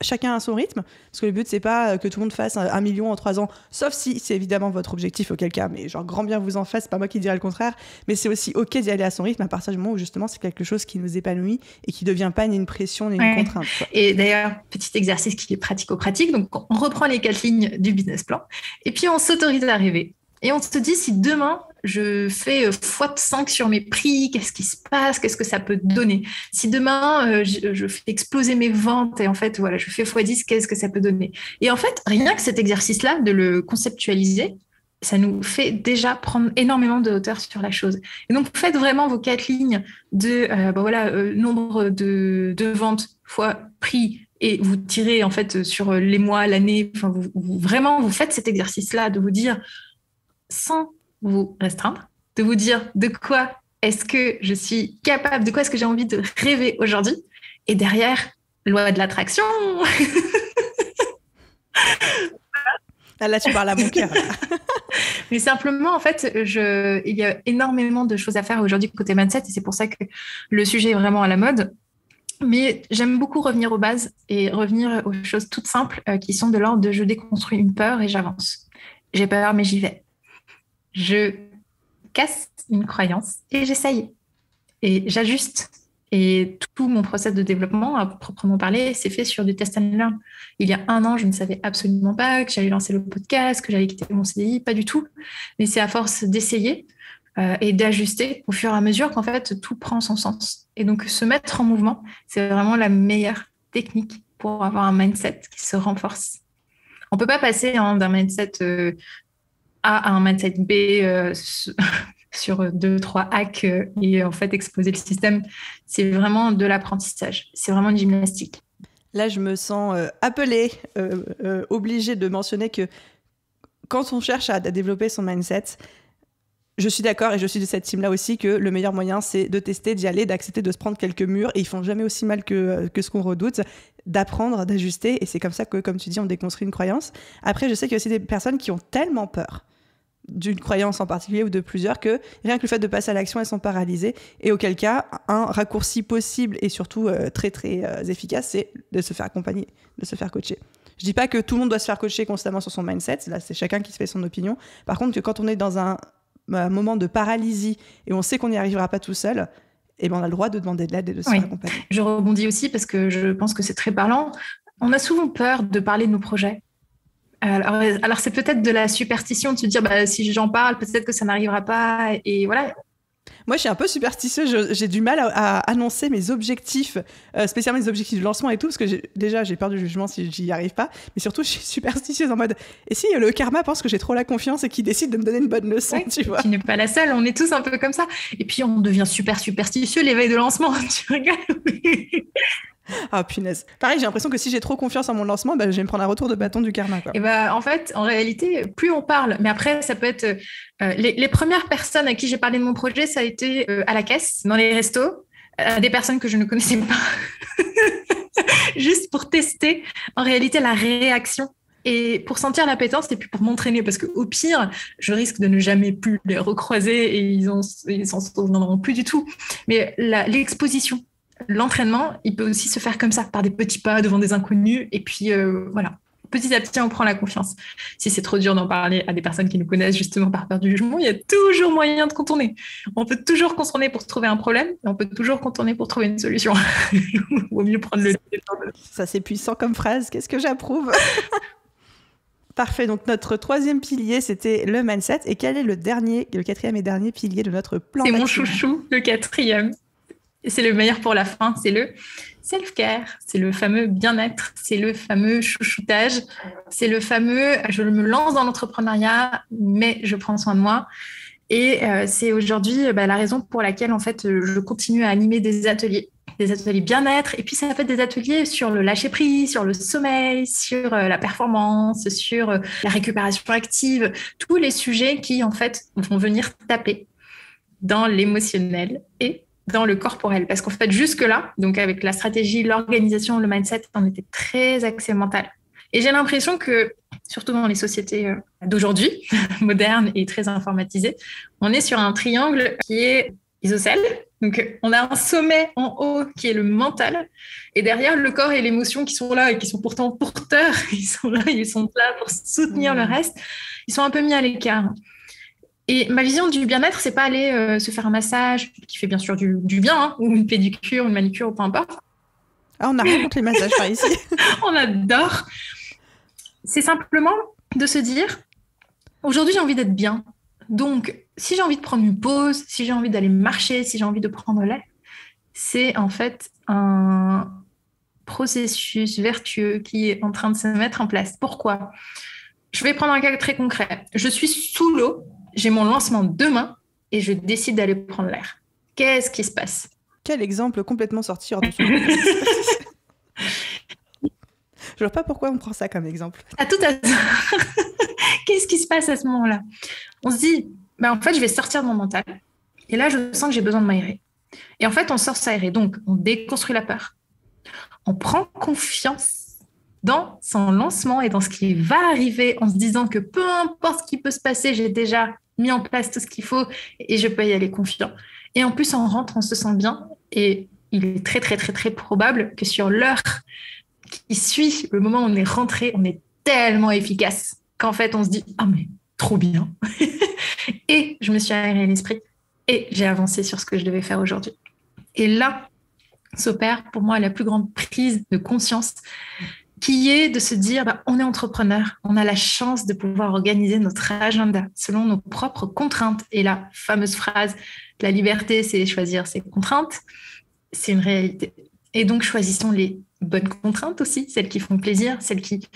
Chacun à son rythme, parce que le but c'est pas que tout le monde fasse 1 million en 3 ans, sauf si c'est évidemment votre objectif, auquel cas, mais genre grand bien vous en fasse, c'est pas moi qui dirais le contraire, mais c'est aussi ok d'y aller à son rythme à partir du moment où justement c'est quelque chose qui nous épanouit et qui devient pas ni une pression ni une contrainte, quoi. Et d'ailleurs, petit exercice qui est pratico-pratique, donc on reprend les 4 lignes du business plan et puis on s'autorise à rêver. Et on se dit, si demain, je fais x5 sur mes prix, qu'est-ce qui se passe? Qu'est-ce que ça peut donner? Si demain, je fais exploser mes ventes et en fait, voilà, je fais x10, qu'est-ce que ça peut donner? Et en fait, rien que cet exercice-là, de le conceptualiser, ça nous fait déjà prendre énormément de hauteur sur la chose. Et donc, faites vraiment vos 4 lignes de nombre de ventes fois prix, et vous tirez en fait sur les mois, l'année. Enfin, vous faites cet exercice-là de vous dire, sans vous restreindre, de vous dire de quoi est-ce que je suis capable, de quoi est-ce que j'ai envie de rêver aujourd'hui. Et derrière, loi de l'attraction. Ah, là, tu parles à mon cœur. Mais simplement, en fait, il y a énormément de choses à faire aujourd'hui côté mindset et c'est pour ça que le sujet est vraiment à la mode. Mais j'aime beaucoup revenir aux bases et revenir aux choses toutes simples qui sont de l'ordre de je déconstruis une peur et j'avance. J'ai peur, mais j'y vais. Je casse une croyance et j'essaye. Et j'ajuste. Et tout mon process de développement, à proprement parler, c'est fait sur du test and learn. Il y a 1 an, je ne savais absolument pas que j'allais lancer le podcast, que j'allais quitter mon CDI, pas du tout. Mais c'est à force d'essayer et d'ajuster au fur et à mesure qu'en fait, tout prend son sens. Et donc, se mettre en mouvement, c'est vraiment la meilleure technique pour avoir un mindset qui se renforce. On ne peut pas passer d'un mindset A à un mindset B sur 2-3 hacks et en fait exploser le système. C'est vraiment de l'apprentissage. C'est vraiment une gymnastique. Là, je me sens appelée, obligée de mentionner que quand on cherche à développer son mindset, je suis d'accord et je suis de cette team-là aussi que le meilleur moyen, c'est de tester, d'y aller, d'accepter de se prendre quelques murs et ils font jamais aussi mal que ce qu'on redoute, d'apprendre, d'ajuster et c'est comme ça que, comme tu dis, on déconstruit une croyance. Après, je sais qu'il y a aussi des personnes qui ont tellement peur d'une croyance en particulier ou de plusieurs que rien que le fait de passer à l'action, elles sont paralysées et auquel cas, un raccourci possible et surtout très très efficace, c'est de se faire accompagner, de se faire coacher. Je dis pas que tout le monde doit se faire coacher constamment sur son mindset, là c'est chacun qui se fait son opinion. Par contre, que quand on est dans un moment de paralysie et on sait qu'on n'y arrivera pas tout seul, eh ben on a le droit de demander de l'aide et de se faire accompagner. Je rebondis aussi parce que je pense que c'est très parlant. On a souvent peur de parler de nos projets. Alors c'est peut-être de la superstition de se dire si j'en parle, peut-être que ça n'arrivera pas. Et voilà. Moi, je suis un peu superstitieuse. J'ai du mal à annoncer mes objectifs, spécialement les objectifs de lancement et tout, parce que j'ai peur du jugement si j'y arrive pas. Mais surtout, je suis superstitieuse en mode et si le karma pense que j'ai trop la confiance et qu'il décide de me donner une bonne leçon, tu vois. Tu n'es pas la seule, on est tous un peu comme ça. Et puis, on devient super superstitieux l'éveil de lancement. Tu rigoles. Ah punaise. Pareil, j'ai l'impression que si j'ai trop confiance en mon lancement, je vais me prendre un retour de bâton du karma, quoi. Et en fait, en réalité, plus on parle, mais après, ça peut être les premières personnes à qui j'ai parlé de mon projet, ça a été à la caisse, dans les restos, des personnes que je ne connaissais pas, juste pour tester en réalité la réaction. Et pour sentir l'appétence et puis pour m'entraîner, parce qu'au pire, je risque de ne jamais plus les recroiser et ils s'en souviendront plus du tout. Mais l'exposition, l'entraînement, il peut aussi se faire comme ça, par des petits pas devant des inconnus. Et puis, voilà, petit à petit, on prend la confiance. Si c'est trop dur d'en parler à des personnes qui nous connaissent justement par peur du jugement, il y a toujours moyen de contourner. On peut toujours contourner pour trouver un problème et on peut toujours contourner pour trouver une solution. Il vaut mieux prendre le temps. Ça, c'est puissant comme phrase. Qu'est-ce que j'approuve. Parfait. Donc, notre troisième pilier, c'était le mindset. Et quel est le quatrième et dernier pilier de notre plan C'est d'action? mon chouchou, le quatrième. Et c'est le meilleur pour la fin. C'est le self-care. C'est le fameux bien-être. C'est le fameux chouchoutage. C'est le fameux je me lance dans l'entrepreneuriat, mais je prends soin de moi. Et c'est aujourd'hui la raison pour laquelle, en fait, je continue à animer des ateliers bien-être. Et puis, ça fait des ateliers sur le lâcher-prise, sur le sommeil, sur la performance, sur la récupération active, tous les sujets qui, en fait, vont venir taper dans l'émotionnel et dans le corporel. Parce qu'en fait, jusque-là, donc avec la stratégie, l'organisation, le mindset, on était très axé mental. Et j'ai l'impression que, surtout dans les sociétés d'aujourd'hui, modernes et très informatisées, on est sur un triangle qui est isocèle. Donc, on a un sommet en haut qui est le mental, et derrière, le corps et l'émotion qui sont là et qui sont pourtant porteurs, ils sont là pour soutenir le reste, ils sont un peu mis à l'écart. Et ma vision du bien-être, c'est pas aller se faire un massage, qui fait bien sûr du bien, hein, ou une pédicure, une manicure, ou peu importe. Ah, on n'a rien contre les massages par ici. On adore. C'est simplement de se dire, aujourd'hui, j'ai envie d'être bien. Donc, si j'ai envie de prendre une pause, si j'ai envie d'aller marcher, si j'ai envie de prendre l'air, c'est en fait un processus vertueux qui est en train de se mettre en place. Pourquoi ? Je vais prendre un cas très concret. Je suis sous l'eau, j'ai mon lancement demain et je décide d'aller prendre l'air. Qu'est-ce qui se passe ? Quel exemple complètement sorti hors de son Je vois pas pourquoi on prend ça comme exemple. À tout hasard. Qu'est-ce qui se passe à ce moment-là ? On se dit, en fait, je vais sortir de mon mental. Et là, je sens que j'ai besoin de m'aérer. Et en fait, on sort s'aérer. Donc, on déconstruit la peur. On prend confiance dans son lancement et dans ce qui va arriver, en se disant que peu importe ce qui peut se passer, j'ai déjà mis en place tout ce qu'il faut et je peux y aller confiant. Et en plus, on rentre, on se sent bien. Et il est très, très, très, très probable que sur l'heure qui suit le moment où on est rentré, on est tellement efficace qu'en fait, on se dit « Ah, mais trop bien !» Et je me suis aéré l'esprit et j'ai avancé sur ce que je devais faire aujourd'hui. Et là, s'opère pour moi la plus grande prise de conscience qui est de se dire on est entrepreneur, on a la chance de pouvoir organiser notre agenda selon nos propres contraintes. Et la fameuse phrase « la liberté, c'est choisir ses contraintes », c'est une réalité. Et donc, choisissons les bonnes contraintes aussi, celles qui font plaisir, celles qui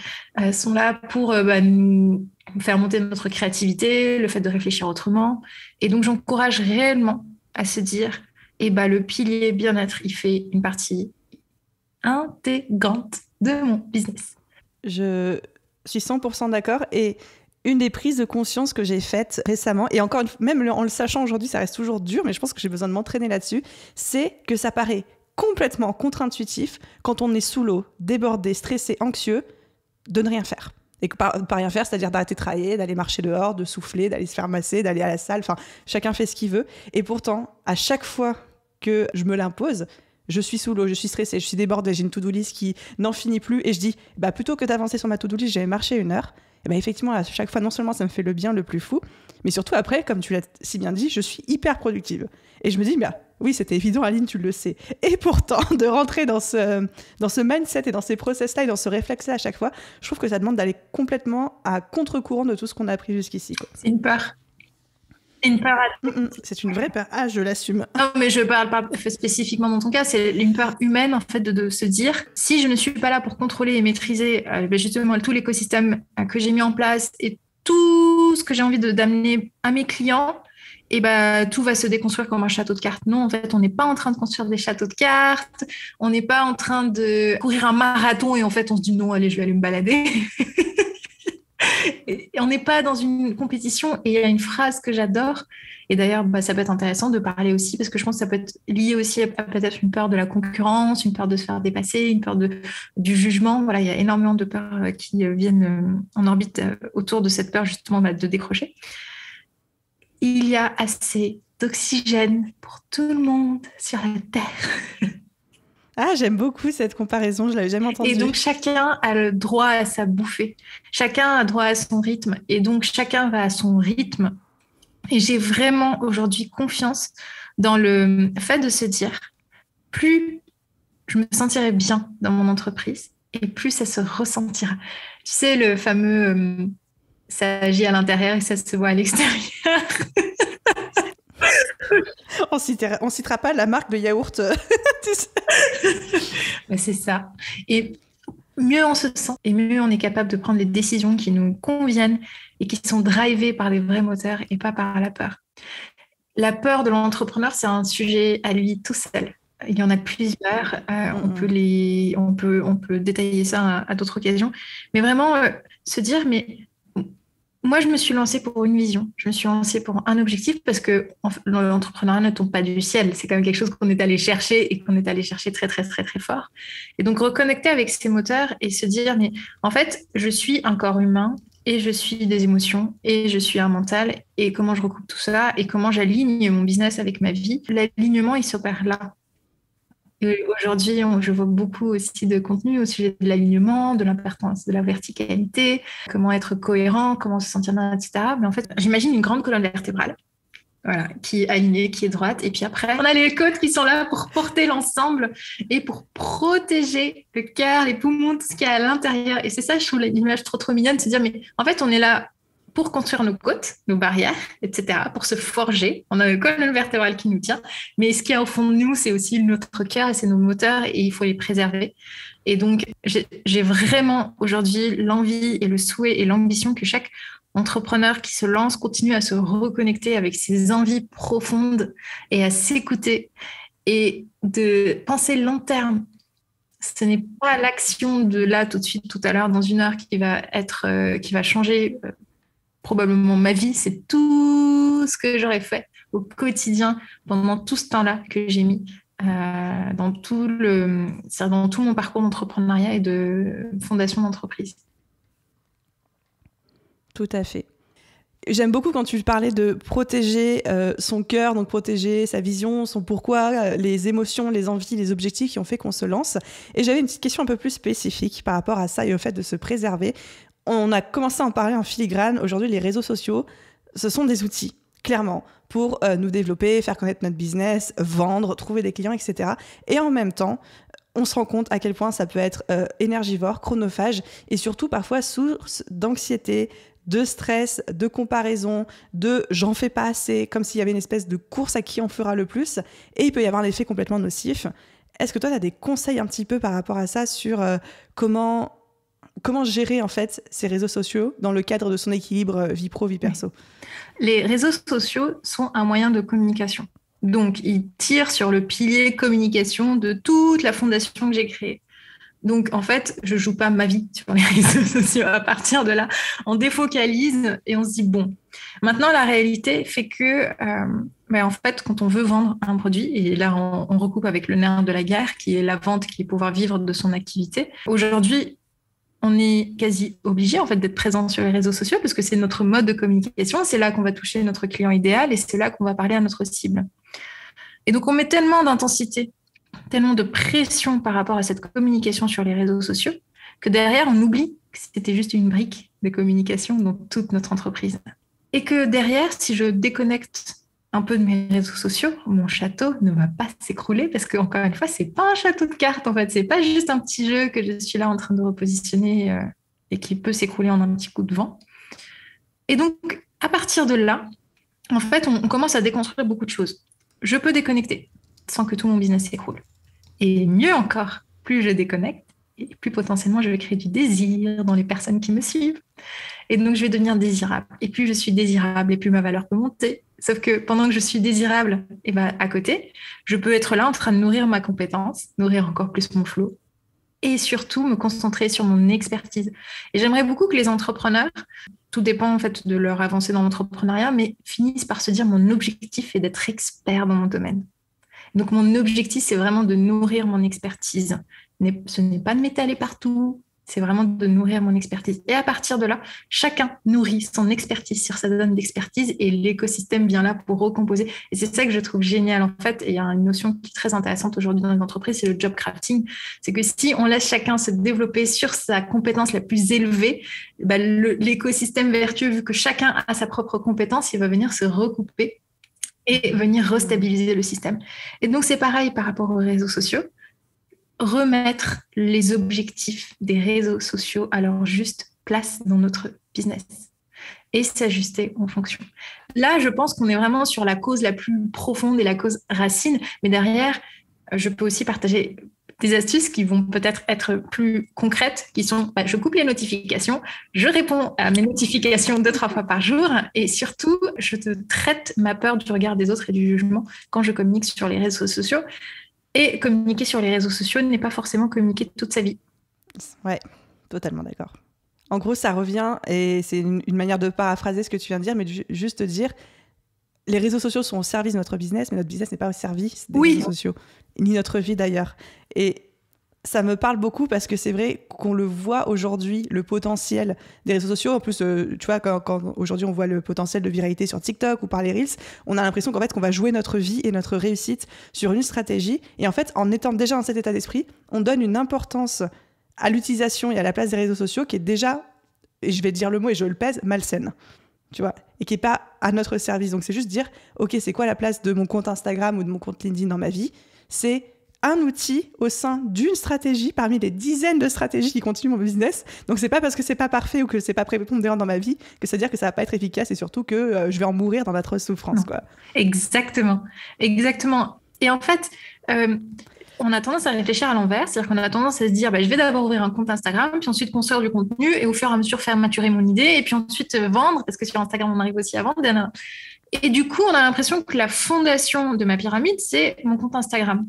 sont là pour nous faire monter notre créativité, le fait de réfléchir autrement. Et donc, j'encourage réellement à se dire le pilier bien-être, il fait une partie intégrante de mon business. Je suis 100% d'accord. Et une des prises de conscience que j'ai faites récemment, et encore une fois, même en le sachant aujourd'hui, ça reste toujours dur, mais je pense que j'ai besoin de m'entraîner là-dessus, c'est que ça paraît complètement contre-intuitif quand on est sous l'eau, débordé, stressé, anxieux, de ne rien faire. Et que par rien faire, c'est-à-dire d'arrêter de travailler, d'aller marcher dehors, de souffler, d'aller se faire masser, d'aller à la salle, enfin, chacun fait ce qu'il veut. Et pourtant, à chaque fois que je me l'impose, je suis sous l'eau, je suis stressée, je suis débordée, j'ai une to-do list qui n'en finit plus, et je dis, plutôt que d'avancer sur ma to-do list, j'avais marché 1 heure. Et effectivement, à chaque fois, non seulement ça me fait le bien le plus fou, mais surtout après, comme tu l'as si bien dit, je suis hyper productive. Et je me dis, oui, c'était évident, Aline, tu le sais. Et pourtant, de rentrer dans ce mindset et dans ces process-là et dans ce réflexe-là à chaque fois, je trouve que ça demande d'aller complètement à contre-courant de tout ce qu'on a appris jusqu'ici, quoi. C'est une peur. C'est une vraie peur. Ah, je l'assume. Non, mais je parle pas spécifiquement dans ton cas, c'est une peur humaine, en fait, de se dire, si je ne suis pas là pour contrôler et maîtriser justement tout l'écosystème que j'ai mis en place et tout ce que j'ai envie d'amener à mes clients, et tout va se déconstruire comme un château de cartes. Non, en fait, on n'est pas en train de construire des châteaux de cartes, on n'est pas en train de courir un marathon et en fait, on se dit non, allez, je vais aller me balader. Et on n'est pas dans une compétition. Et il y a une phrase que j'adore, et d'ailleurs, ça peut être intéressant de parler aussi, parce que je pense que ça peut être lié aussi à peut-être une peur de la concurrence, une peur de se faire dépasser, une peur du jugement. Voilà, il y a énormément de peurs qui viennent en orbite autour de cette peur justement de décrocher. Il y a assez d'oxygène pour tout le monde sur la Terre. Ah, j'aime beaucoup cette comparaison, je l'avais jamais entendue. Et donc, chacun a le droit à sa bouffée. Chacun a droit à son rythme. Et donc, chacun va à son rythme. Et j'ai vraiment aujourd'hui confiance dans le fait de se dire, plus je me sentirai bien dans mon entreprise et plus ça se ressentira. Tu sais, le fameux ça agit à l'intérieur et ça se voit à l'extérieur. On citera pas la marque de yaourt. Tu sais. C'est ça. Et mieux on se sent et mieux on est capable de prendre les décisions qui nous conviennent et qui sont drivées par les vrais moteurs et pas par la peur. La peur de l'entrepreneur, c'est un sujet à lui tout seul. Il y en a plusieurs. On peut détailler ça à d'autres occasions. Mais vraiment, se dire, mais moi, je me suis lancée pour une vision. Je me suis lancée pour un objectif parce que l'entrepreneuriat ne tombe pas du ciel. C'est quand même quelque chose qu'on est allé chercher et qu'on est allé chercher très, très, très, très fort. Et donc, reconnecter avec ces moteurs et se dire, mais en fait, je suis un corps humain et je suis des émotions et je suis un mental et comment je recoupe tout ça et comment j'aligne mon business avec ma vie. L'alignement, il s'opère là. Et aujourd'hui, je vois beaucoup aussi de contenu au sujet de l'alignement, de l'importance de la verticalité, comment être cohérent, comment se sentir bien, etc. Mais en fait, j'imagine une grande colonne vertébrale, voilà, qui est alignée, qui est droite. Et puis après, on a les côtes qui sont là pour porter l'ensemble et pour protéger le cœur, les poumons, tout ce qu'il y a à l'intérieur. Et c'est ça, je trouve l'image trop, trop mignonne, de se dire, mais en fait, on est là pour construire nos côtes, nos barrières, etc., pour se forger. On a une colonne vertébrale qui nous tient, mais ce qu'il y a au fond de nous, c'est aussi notre cœur et c'est nos moteurs et il faut les préserver. Et donc, j'ai vraiment aujourd'hui l'envie et le souhait et l'ambition que chaque entrepreneur qui se lance continue à se reconnecter avec ses envies profondes et à s'écouter et de penser long terme. Ce n'est pas l'action de là, tout de suite, tout à l'heure, dans une heure qui va changer probablement ma vie, c'est tout ce que j'aurais fait au quotidien pendant tout ce temps-là que j'ai mis dans tout mon parcours d'entrepreneuriat et de fondation d'entreprise. Tout à fait. J'aime beaucoup quand tu parlais de protéger son cœur, donc protéger sa vision, son pourquoi, les émotions, les envies, les objectifs qui ont fait qu'on se lance. Et j'avais une petite question un peu plus spécifique par rapport à ça et au fait de se préserver. On a commencé à en parler en filigrane. Aujourd'hui, les réseaux sociaux, ce sont des outils, clairement, pour nous développer, faire connaître notre business, vendre, trouver des clients, etc. Et en même temps, on se rend compte à quel point ça peut être énergivore, chronophage et surtout parfois source d'anxiété, de stress, de comparaison, de j'en fais pas assez, comme s'il y avait une espèce de course à qui en fera le plus. Et il peut y avoir un effet complètement nocif. Est-ce que toi, tu as des conseils un petit peu par rapport à ça sur comment gérer en fait ces réseaux sociaux dans le cadre de son équilibre vie pro, vie perso? Les réseaux sociaux sont un moyen de communication. Donc, ils tirent sur le pilier communication de toute la fondation que j'ai créée. Donc, en fait, je joue pas ma vie sur les réseaux sociaux. À partir de là, on défocalise et on se dit, bon. Maintenant, la réalité fait que, en fait, quand on veut vendre un produit, et là, on recoupe avec le nerf de la guerre, qui est la vente, qui est pouvoir vivre de son activité. Aujourd'hui, on est quasi obligé en fait d'être présent sur les réseaux sociaux parce que c'est notre mode de communication, c'est là qu'on va toucher notre client idéal et c'est là qu'on va parler à notre cible. Et donc on met tellement d'intensité, tellement de pression par rapport à cette communication sur les réseaux sociaux que derrière on oublie que c'était juste une brique de communication dans toute notre entreprise. Et que derrière, si je déconnecte un peu de mes réseaux sociaux, mon château ne va pas s'écrouler parce que, encore une fois, c'est pas un château de cartes, en fait. C'est pas juste un petit jeu que je suis là en train de repositionner et qui peut s'écrouler en un petit coup de vent. Et donc, à partir de là, en fait, on commence à déconstruire beaucoup de choses. Je peux déconnecter sans que tout mon business s'écroule. Et mieux encore, plus je déconnecte, et plus potentiellement je vais créer du désir dans les personnes qui me suivent. Et donc, je vais devenir désirable. Et plus je suis désirable, et plus ma valeur peut monter. Sauf que pendant que je suis désirable, à côté, je peux être là en train de nourrir ma compétence, nourrir encore plus mon flow, et surtout me concentrer sur mon expertise. Et j'aimerais beaucoup que les entrepreneurs, tout dépend en fait de leur avancée dans l'entrepreneuriat, mais finissent par se dire mon objectif est d'être expert dans mon domaine. Donc, mon objectif, c'est vraiment de nourrir mon expertise. Ce n'est pas de m'étaler partout, c'est vraiment de nourrir mon expertise. Et à partir de là, chacun nourrit son expertise sur sa zone d'expertise et l'écosystème vient là pour recomposer. Et c'est ça que je trouve génial, en fait. Et il y a une notion qui est très intéressante aujourd'hui dans les entreprises, c'est le job crafting. C'est que si on laisse chacun se développer sur sa compétence la plus élevée, bah, l'écosystème vertueux, vu que chacun a sa propre compétence, il va venir se recouper et venir restabiliser le système. Et donc, c'est pareil par rapport aux réseaux sociaux. Remettre les objectifs des réseaux sociaux à leur juste place dans notre business et s'ajuster en fonction. Là, je pense qu'on est vraiment sur la cause la plus profonde et la cause racine, mais derrière, je peux aussi partager des astuces qui vont peut-être être plus concrètes, qui sont, je coupe les notifications, je réponds à mes notifications 2-3 fois par jour et surtout, je te traite ma peur du regard des autres et du jugement quand je communique sur les réseaux sociaux. Et communiquer sur les réseaux sociaux n'est pas forcément communiquer toute sa vie. Ouais, totalement d'accord. En gros, ça revient, et c'est une manière de paraphraser ce que tu viens de dire, mais juste dire, les réseaux sociaux sont au service de notre business, mais notre business n'est pas au service des réseaux sociaux, ni notre vie d'ailleurs. Et ça me parle beaucoup parce que c'est vrai qu'on le voit aujourd'hui, le potentiel des réseaux sociaux. En plus, tu vois, quand aujourd'hui on voit le potentiel de viralité sur TikTok ou par les Reels, on a l'impression qu'en fait, qu'on va jouer notre vie et notre réussite sur une stratégie. Et en fait, en étant déjà dans cet état d'esprit, on donne une importance à l'utilisation et à la place des réseaux sociaux qui est déjà, et je vais dire le mot et je le pèse, malsaine. Tu vois, et qui n'est pas à notre service. Donc, c'est juste dire, OK, c'est quoi la place de mon compte Instagram ou de mon compte LinkedIn dans ma vie ? C'est un outil au sein d'une stratégie parmi les dizaines de stratégies qui continuent mon business. Donc, c'est pas parce que c'est pas parfait ou que c'est pas prépondérant dans ma vie que ça veut dire que ça va pas être efficace et surtout que je vais en mourir dans d'atroces souffrances, quoi. Exactement. Et en fait, on a tendance à réfléchir à l'envers, c'est-à-dire qu'on a tendance à se dire, je vais d'abord ouvrir un compte Instagram, puis ensuite construire du contenu et au fur et à mesure faire maturer mon idée et puis ensuite vendre, parce que sur Instagram, on arrive aussi à vendre. Et du coup, on a l'impression que la fondation de ma pyramide, c'est mon compte Instagram.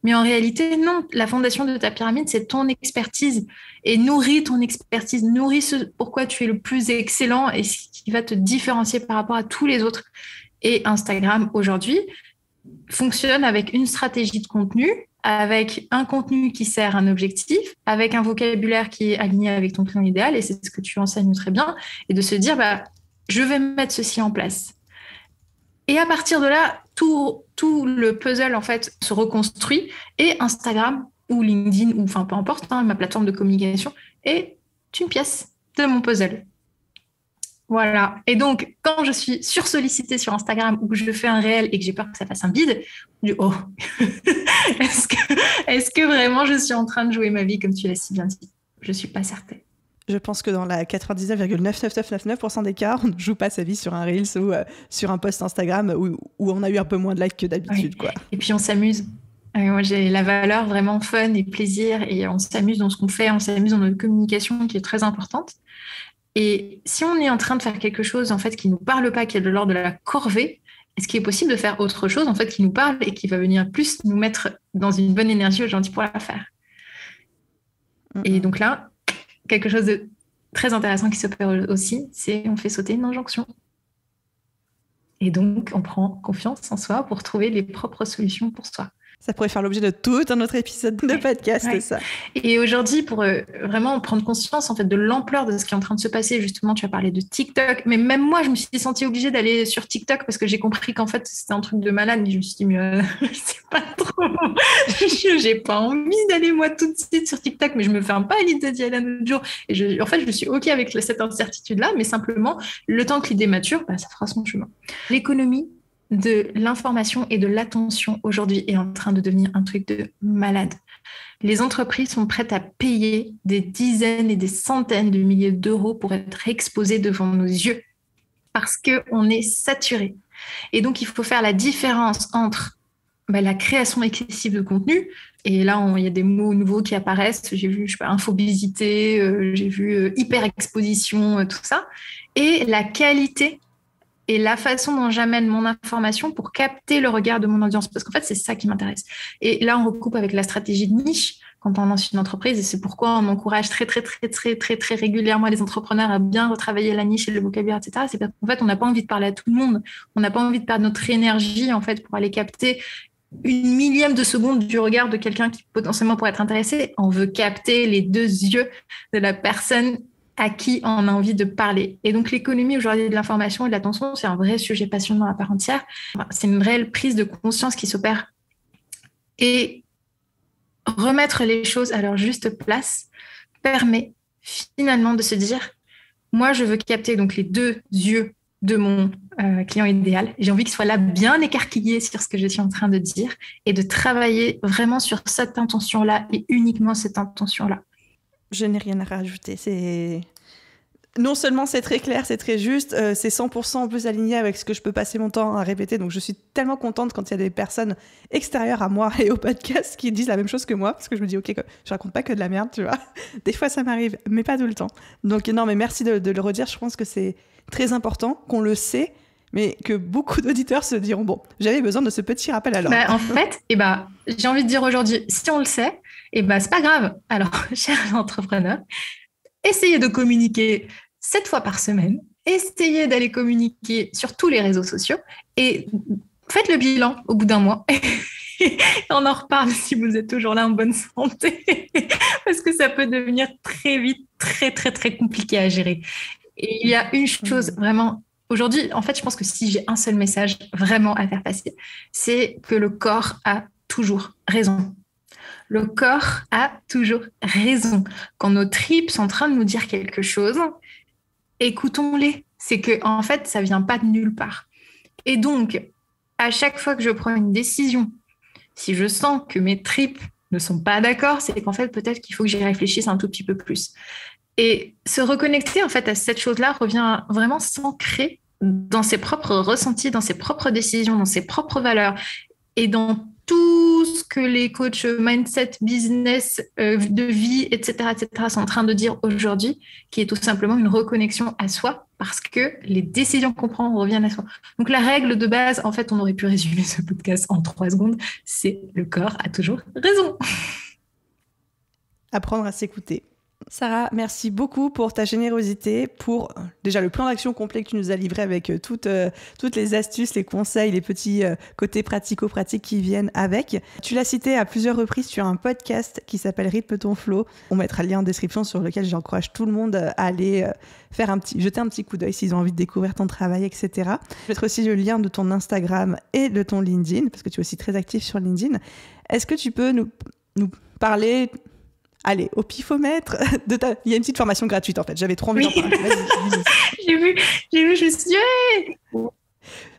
Mais en réalité, non. La fondation de ta pyramide, c'est ton expertise. Et nourris ton expertise, nourris ce pourquoi tu es le plus excellent et ce qui va te différencier par rapport à tous les autres. Et Instagram, aujourd'hui, fonctionne avec une stratégie de contenu, avec un contenu qui sert un objectif, avec un vocabulaire qui est aligné avec ton client idéal, et c'est ce que tu enseignes très bien, et de se dire, je vais mettre ceci en place. Et à partir de là, tout le puzzle, en fait, se reconstruit, et Instagram ou LinkedIn, ou peu importe, ma plateforme de communication, est une pièce de mon puzzle. Voilà. Et donc, quand je suis sursollicitée sur Instagram ou que je fais un réel et que j'ai peur que ça fasse un bide, je dis, oh, est-ce que vraiment je suis en train de jouer ma vie comme tu l'as si bien dit ? Je ne suis pas certaine. Je pense que dans la 99,99999% des cas, on ne joue pas sa vie sur un Reels ou sur un post Instagram où on a eu un peu moins de likes que d'habitude. Oui. Quoi. Et puis on s'amuse. Moi, j'ai la valeur vraiment fun et plaisir et on s'amuse dans ce qu'on fait, on s'amuse dans notre communication qui est très importante. Et si on est en train de faire quelque chose en fait qui nous parle pas, qui est de l'ordre de la corvée, est-ce qu'il est possible de faire autre chose en fait qui nous parle et qui va venir plus nous mettre dans une bonne énergie aujourd'hui pour la faire? Et donc là, quelque chose de très intéressant qui s'opère aussi, c'est on fait sauter une injonction. Et donc, on prend confiance en soi pour trouver les propres solutions pour soi. Ça pourrait faire l'objet de tout un autre épisode de podcast, ça. Et aujourd'hui, pour vraiment prendre conscience en fait de l'ampleur de ce qui est en train de se passer, justement, tu as parlé de TikTok, mais même moi, je me suis sentie obligée d'aller sur TikTok parce que j'ai compris qu'en fait, c'était un truc de malade, mais je me suis dit, mais c'est pas trop... j'ai pas envie d'aller moi tout de suite sur TikTok, mais je me ferme pas à l'idée d'y aller un autre jour. Et en fait, je suis OK avec cette incertitude-là, mais simplement, le temps que l'idée mature, ça fera son chemin. L'économie de l'information et de l'attention aujourd'hui est en train de devenir un truc de malade. Les entreprises sont prêtes à payer des dizaines et des centaines de milliers d'euros pour être exposées devant nos yeux parce qu'on est saturé. Et donc, il faut faire la différence entre la création excessive de contenu, et là, il y a des mots nouveaux qui apparaissent. J'ai vu, infobésité, j'ai vu hyper-exposition, tout ça, et la qualité et la façon dont j'amène mon information pour capter le regard de mon audience. Parce qu'en fait, c'est ça qui m'intéresse. Et là, on recoupe avec la stratégie de niche quand on lance une entreprise. Et c'est pourquoi on encourage très régulièrement les entrepreneurs à bien retravailler la niche et le vocabulaire, etc. C'est parce qu'en fait, on n'a pas envie de parler à tout le monde. On n'a pas envie de perdre notre énergie, en fait, pour aller capter une millième de seconde du regard de quelqu'un qui potentiellement pourrait être intéressé. On veut capter les deux yeux de la personne à qui on a envie de parler. Et donc, l'économie aujourd'hui de l'information et de l'attention, c'est un vrai sujet passionnant à part entière. C'est une réelle prise de conscience qui s'opère. Et remettre les choses à leur juste place permet finalement de se dire, moi, je veux capter donc les deux yeux de mon client idéal. J'ai envie qu'il soit là bien écarquillé sur ce que je suis en train de dire et de travailler vraiment sur cette intention-là et uniquement cette intention-là. Je n'ai rien à rajouter. Non seulement c'est très clair, c'est très juste, c'est 100% en plus aligné avec ce que je peux passer mon temps à répéter. Donc je suis tellement contente quand il y a des personnes extérieures à moi et au podcast qui disent la même chose que moi, parce que je me dis, ok, je raconte pas que de la merde, tu vois. Des fois ça m'arrive, mais pas tout le temps. Donc non, mais merci de le redire. Je pense que c'est très important qu'on le sait, mais que beaucoup d'auditeurs se diront, bon, j'avais besoin de ce petit rappel alors. En fait, j'ai envie de dire aujourd'hui, si on le sait, c'est pas grave. Alors, chers entrepreneurs, essayez de communiquer 7 fois par semaine, essayez d'aller communiquer sur tous les réseaux sociaux et faites le bilan au bout d'un mois. On en reparle si vous êtes toujours là en bonne santé, parce que ça peut devenir très vite très, très, très compliqué à gérer. Et il y a une chose vraiment, aujourd'hui, en fait, je pense que si j'ai un seul message vraiment à faire passer, c'est que le corps a toujours raison. Le corps a toujours raison. Quand nos tripes sont en train de nous dire quelque chose, écoutons-les. C'est que, en fait, ça vient pas de nulle part. Et donc, à chaque fois que je prends une décision, si je sens que mes tripes ne sont pas d'accord, c'est qu'en fait, peut-être qu'il faut que j'y réfléchisse un tout petit peu plus. Et se reconnecter, en fait, à cette chose-là revient vraiment s'ancrer dans ses propres ressentis, dans ses propres décisions, dans ses propres valeurs et dans tout ce que les coachs mindset, business, de vie, etc., sont en train de dire aujourd'hui, qui est tout simplement une reconnexion à soi, parce que les décisions qu'on prend reviennent à soi. Donc la règle de base, en fait, on aurait pu résumer ce podcast en 3 secondes, c'est le corps a toujours raison. Apprendre à s'écouter. Sarah, merci beaucoup pour ta générosité, pour déjà le plan d'action complet que tu nous as livré avec toutes les astuces, les conseils, les petits côtés pratico-pratiques qui viennent avec. Tu l'as cité à plusieurs reprises sur un podcast qui s'appelle Rythme ton flow. On mettra le lien en description sur lequel j'encourage tout le monde à aller jeter un petit coup d'œil s'ils ont envie de découvrir ton travail, etc. Je vais mettre aussi le lien de ton Instagram et de ton LinkedIn, parce que tu es aussi très actif sur LinkedIn. Est-ce que tu peux nous parler... Allez, au pifomètre, il y a une petite formation gratuite en fait. J'avais trop envie d'en parler. J'ai vu, je me suis dit, ouais.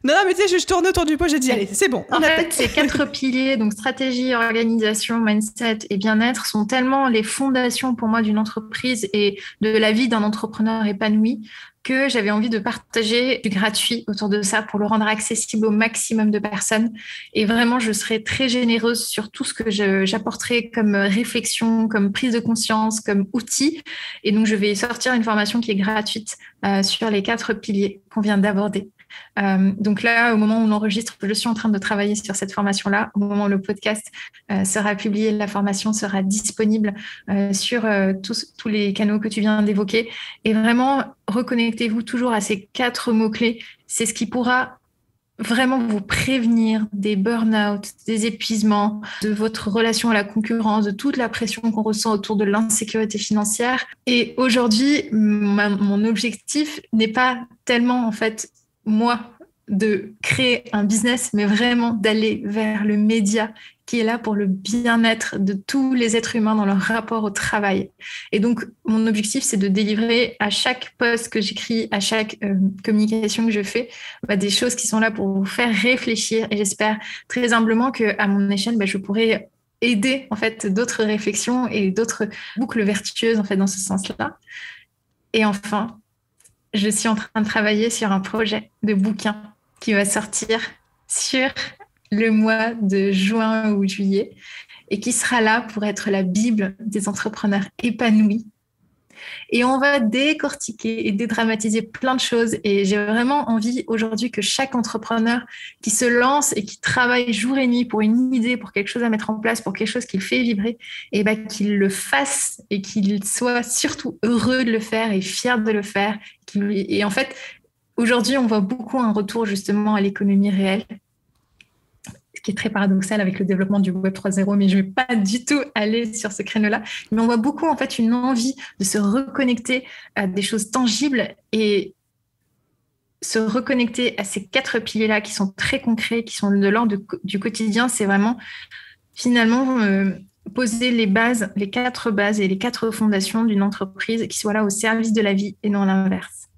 Non, mais tu sais, je tourne autour du pot, j'ai dit, allez, c'est bon. En fait, ces 4 piliers, donc stratégie, organisation, mindset et bien-être, sont tellement les fondations pour moi d'une entreprise et de la vie d'un entrepreneur épanoui que j'avais envie de partager du gratuit autour de ça pour le rendre accessible au maximum de personnes. Et vraiment, je serai très généreuse sur tout ce que j'apporterai comme réflexion, comme prise de conscience, comme outil. Et donc, je vais sortir une formation qui est gratuite sur les 4 piliers qu'on vient d'aborder. Donc là, au moment où on enregistre, je suis en train de travailler sur cette formation-là. Au moment où le podcast sera publié, la formation sera disponible sur tous les canaux que tu viens d'évoquer. Et vraiment, reconnectez-vous toujours à ces 4 mots-clés. C'est ce qui pourra vraiment vous prévenir des burn-out, des épuisements, de votre relation à la concurrence, de toute la pression qu'on ressent autour de l'insécurité financière. Et aujourd'hui, mon objectif n'est pas tellement, en fait, moi, de créer un business, mais vraiment d'aller vers le média qui est là pour le bien-être de tous les êtres humains dans leur rapport au travail. Et donc, mon objectif, c'est de délivrer à chaque post que j'écris, à chaque communication que je fais, des choses qui sont là pour vous faire réfléchir. Et j'espère très humblement qu'à mon échelle, je pourrai aider en fait d'autres réflexions et d'autres boucles vertueuses en fait dans ce sens-là. Et enfin, je suis en train de travailler sur un projet de bouquin qui va sortir sur le mois de juin ou juillet et qui sera là pour être la Bible des entrepreneurs épanouis. Et on va décortiquer et dédramatiser plein de choses. Et j'ai vraiment envie aujourd'hui que chaque entrepreneur qui se lance et qui travaille jour et nuit pour une idée, pour quelque chose à mettre en place, pour quelque chose qui le fait vibrer, qu'il le fasse et qu'il soit surtout heureux de le faire et fier de le faire. Et en fait, aujourd'hui, on voit beaucoup un retour justement à l'économie réelle qui est très paradoxal avec le développement du Web 3.0, mais je ne vais pas du tout aller sur ce créneau-là. Mais on voit beaucoup en fait une envie de se reconnecter à des choses tangibles et se reconnecter à ces 4 piliers-là qui sont très concrets, qui sont de l'ordre du quotidien. C'est vraiment finalement poser les bases, les 4 bases et les 4 fondations d'une entreprise qui soient là au service de la vie et non l'inverse.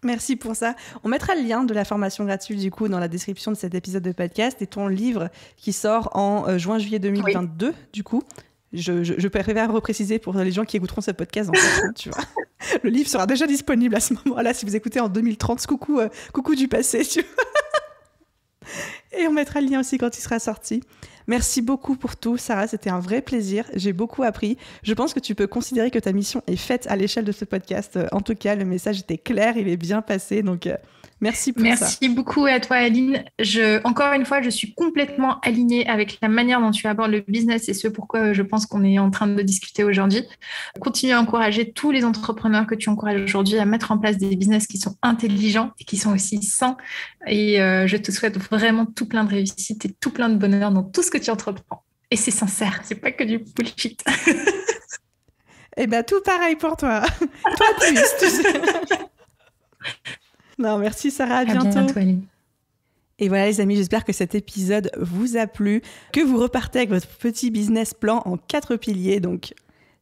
Merci pour ça. On mettra le lien de la formation gratuite du coup dans la description de cet épisode de podcast et ton livre qui sort en juin-juillet 2022 oui. Du coup. Je préfère repréciser pour les gens qui écouteront ce podcast dans 4 ans, tu vois. Le livre sera déjà disponible à ce moment-là si vous écoutez en 2030. Coucou du passé, tu vois. Et on mettra le lien aussi quand il sera sorti. Merci beaucoup pour tout, Sarah. C'était un vrai plaisir. J'ai beaucoup appris. Je pense que tu peux considérer que ta mission est faite à l'échelle de ce podcast. En tout cas, le message était clair, il est bien passé. Donc, merci pour ça. Merci beaucoup à toi, Aline. Encore une fois, je suis complètement alignée avec la manière dont tu abordes le business et ce pourquoi je pense qu'on est en train de discuter aujourd'hui. Continue à encourager tous les entrepreneurs que tu encourages aujourd'hui à mettre en place des business qui sont intelligents et qui sont aussi sains. Et je te souhaite vraiment tout plein de réussite et tout plein de bonheur dans tout ce que tu entreprends. Et c'est sincère, c'est pas que du bullshit. Eh bien, tout pareil pour toi. Toi plus, tu sais. Non, merci Sarah, à bientôt. Bientôt, Aline. Et voilà les amis, j'espère que cet épisode vous a plu, que vous repartez avec votre petit business plan en 4 piliers, donc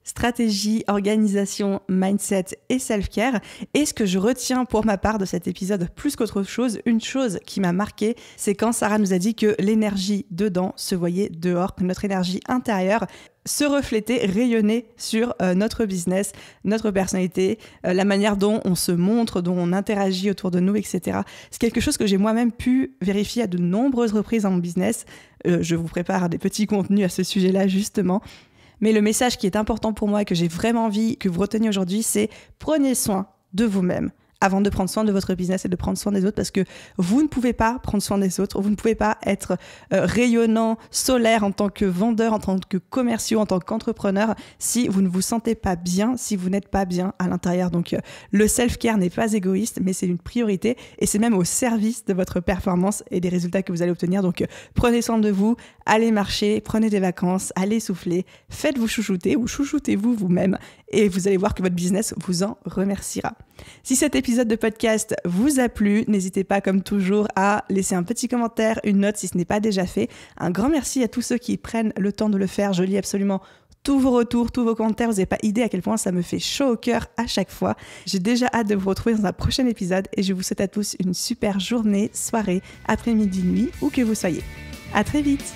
stratégie, organisation, mindset et self-care. Et ce que je retiens pour ma part de cet épisode, plus qu'autre chose, une chose qui m'a marquée, c'est quand Sarah nous a dit que l'énergie dedans se voyait dehors, que notre énergie intérieure se refléter, rayonner sur notre business, notre personnalité, la manière dont on se montre, dont on interagit autour de nous, etc. C'est quelque chose que j'ai moi-même pu vérifier à de nombreuses reprises dans mon business. Je vous prépare des petits contenus à ce sujet-là, justement. Mais le message qui est important pour moi et que j'ai vraiment envie que vous reteniez aujourd'hui, c'est prenez soin de vous-même avant de prendre soin de votre business et de prendre soin des autres, parce que vous ne pouvez pas prendre soin des autres, vous ne pouvez pas être rayonnant, solaire en tant que vendeur, en tant que commerciaux, en tant qu'entrepreneur, si vous ne vous sentez pas bien, si vous n'êtes pas bien à l'intérieur. Donc le self-care n'est pas égoïste, mais c'est une priorité et c'est même au service de votre performance et des résultats que vous allez obtenir. Donc prenez soin de vous, allez marcher, prenez des vacances, allez souffler, faites-vous chouchouter ou chouchoutez-vous vous-même et vous allez voir que votre business vous en remerciera. Si cet épisode de podcast vous a plu, n'hésitez pas comme toujours à laisser un petit commentaire, une note si ce n'est pas déjà fait. Un grand merci à tous ceux qui prennent le temps de le faire. Je lis absolument tous vos retours, tous vos commentaires. Vous n'avez pas idée à quel point ça me fait chaud au cœur à chaque fois. J'ai déjà hâte de vous retrouver dans un prochain épisode et je vous souhaite à tous une super journée, soirée, après-midi, nuit, où que vous soyez. À très vite.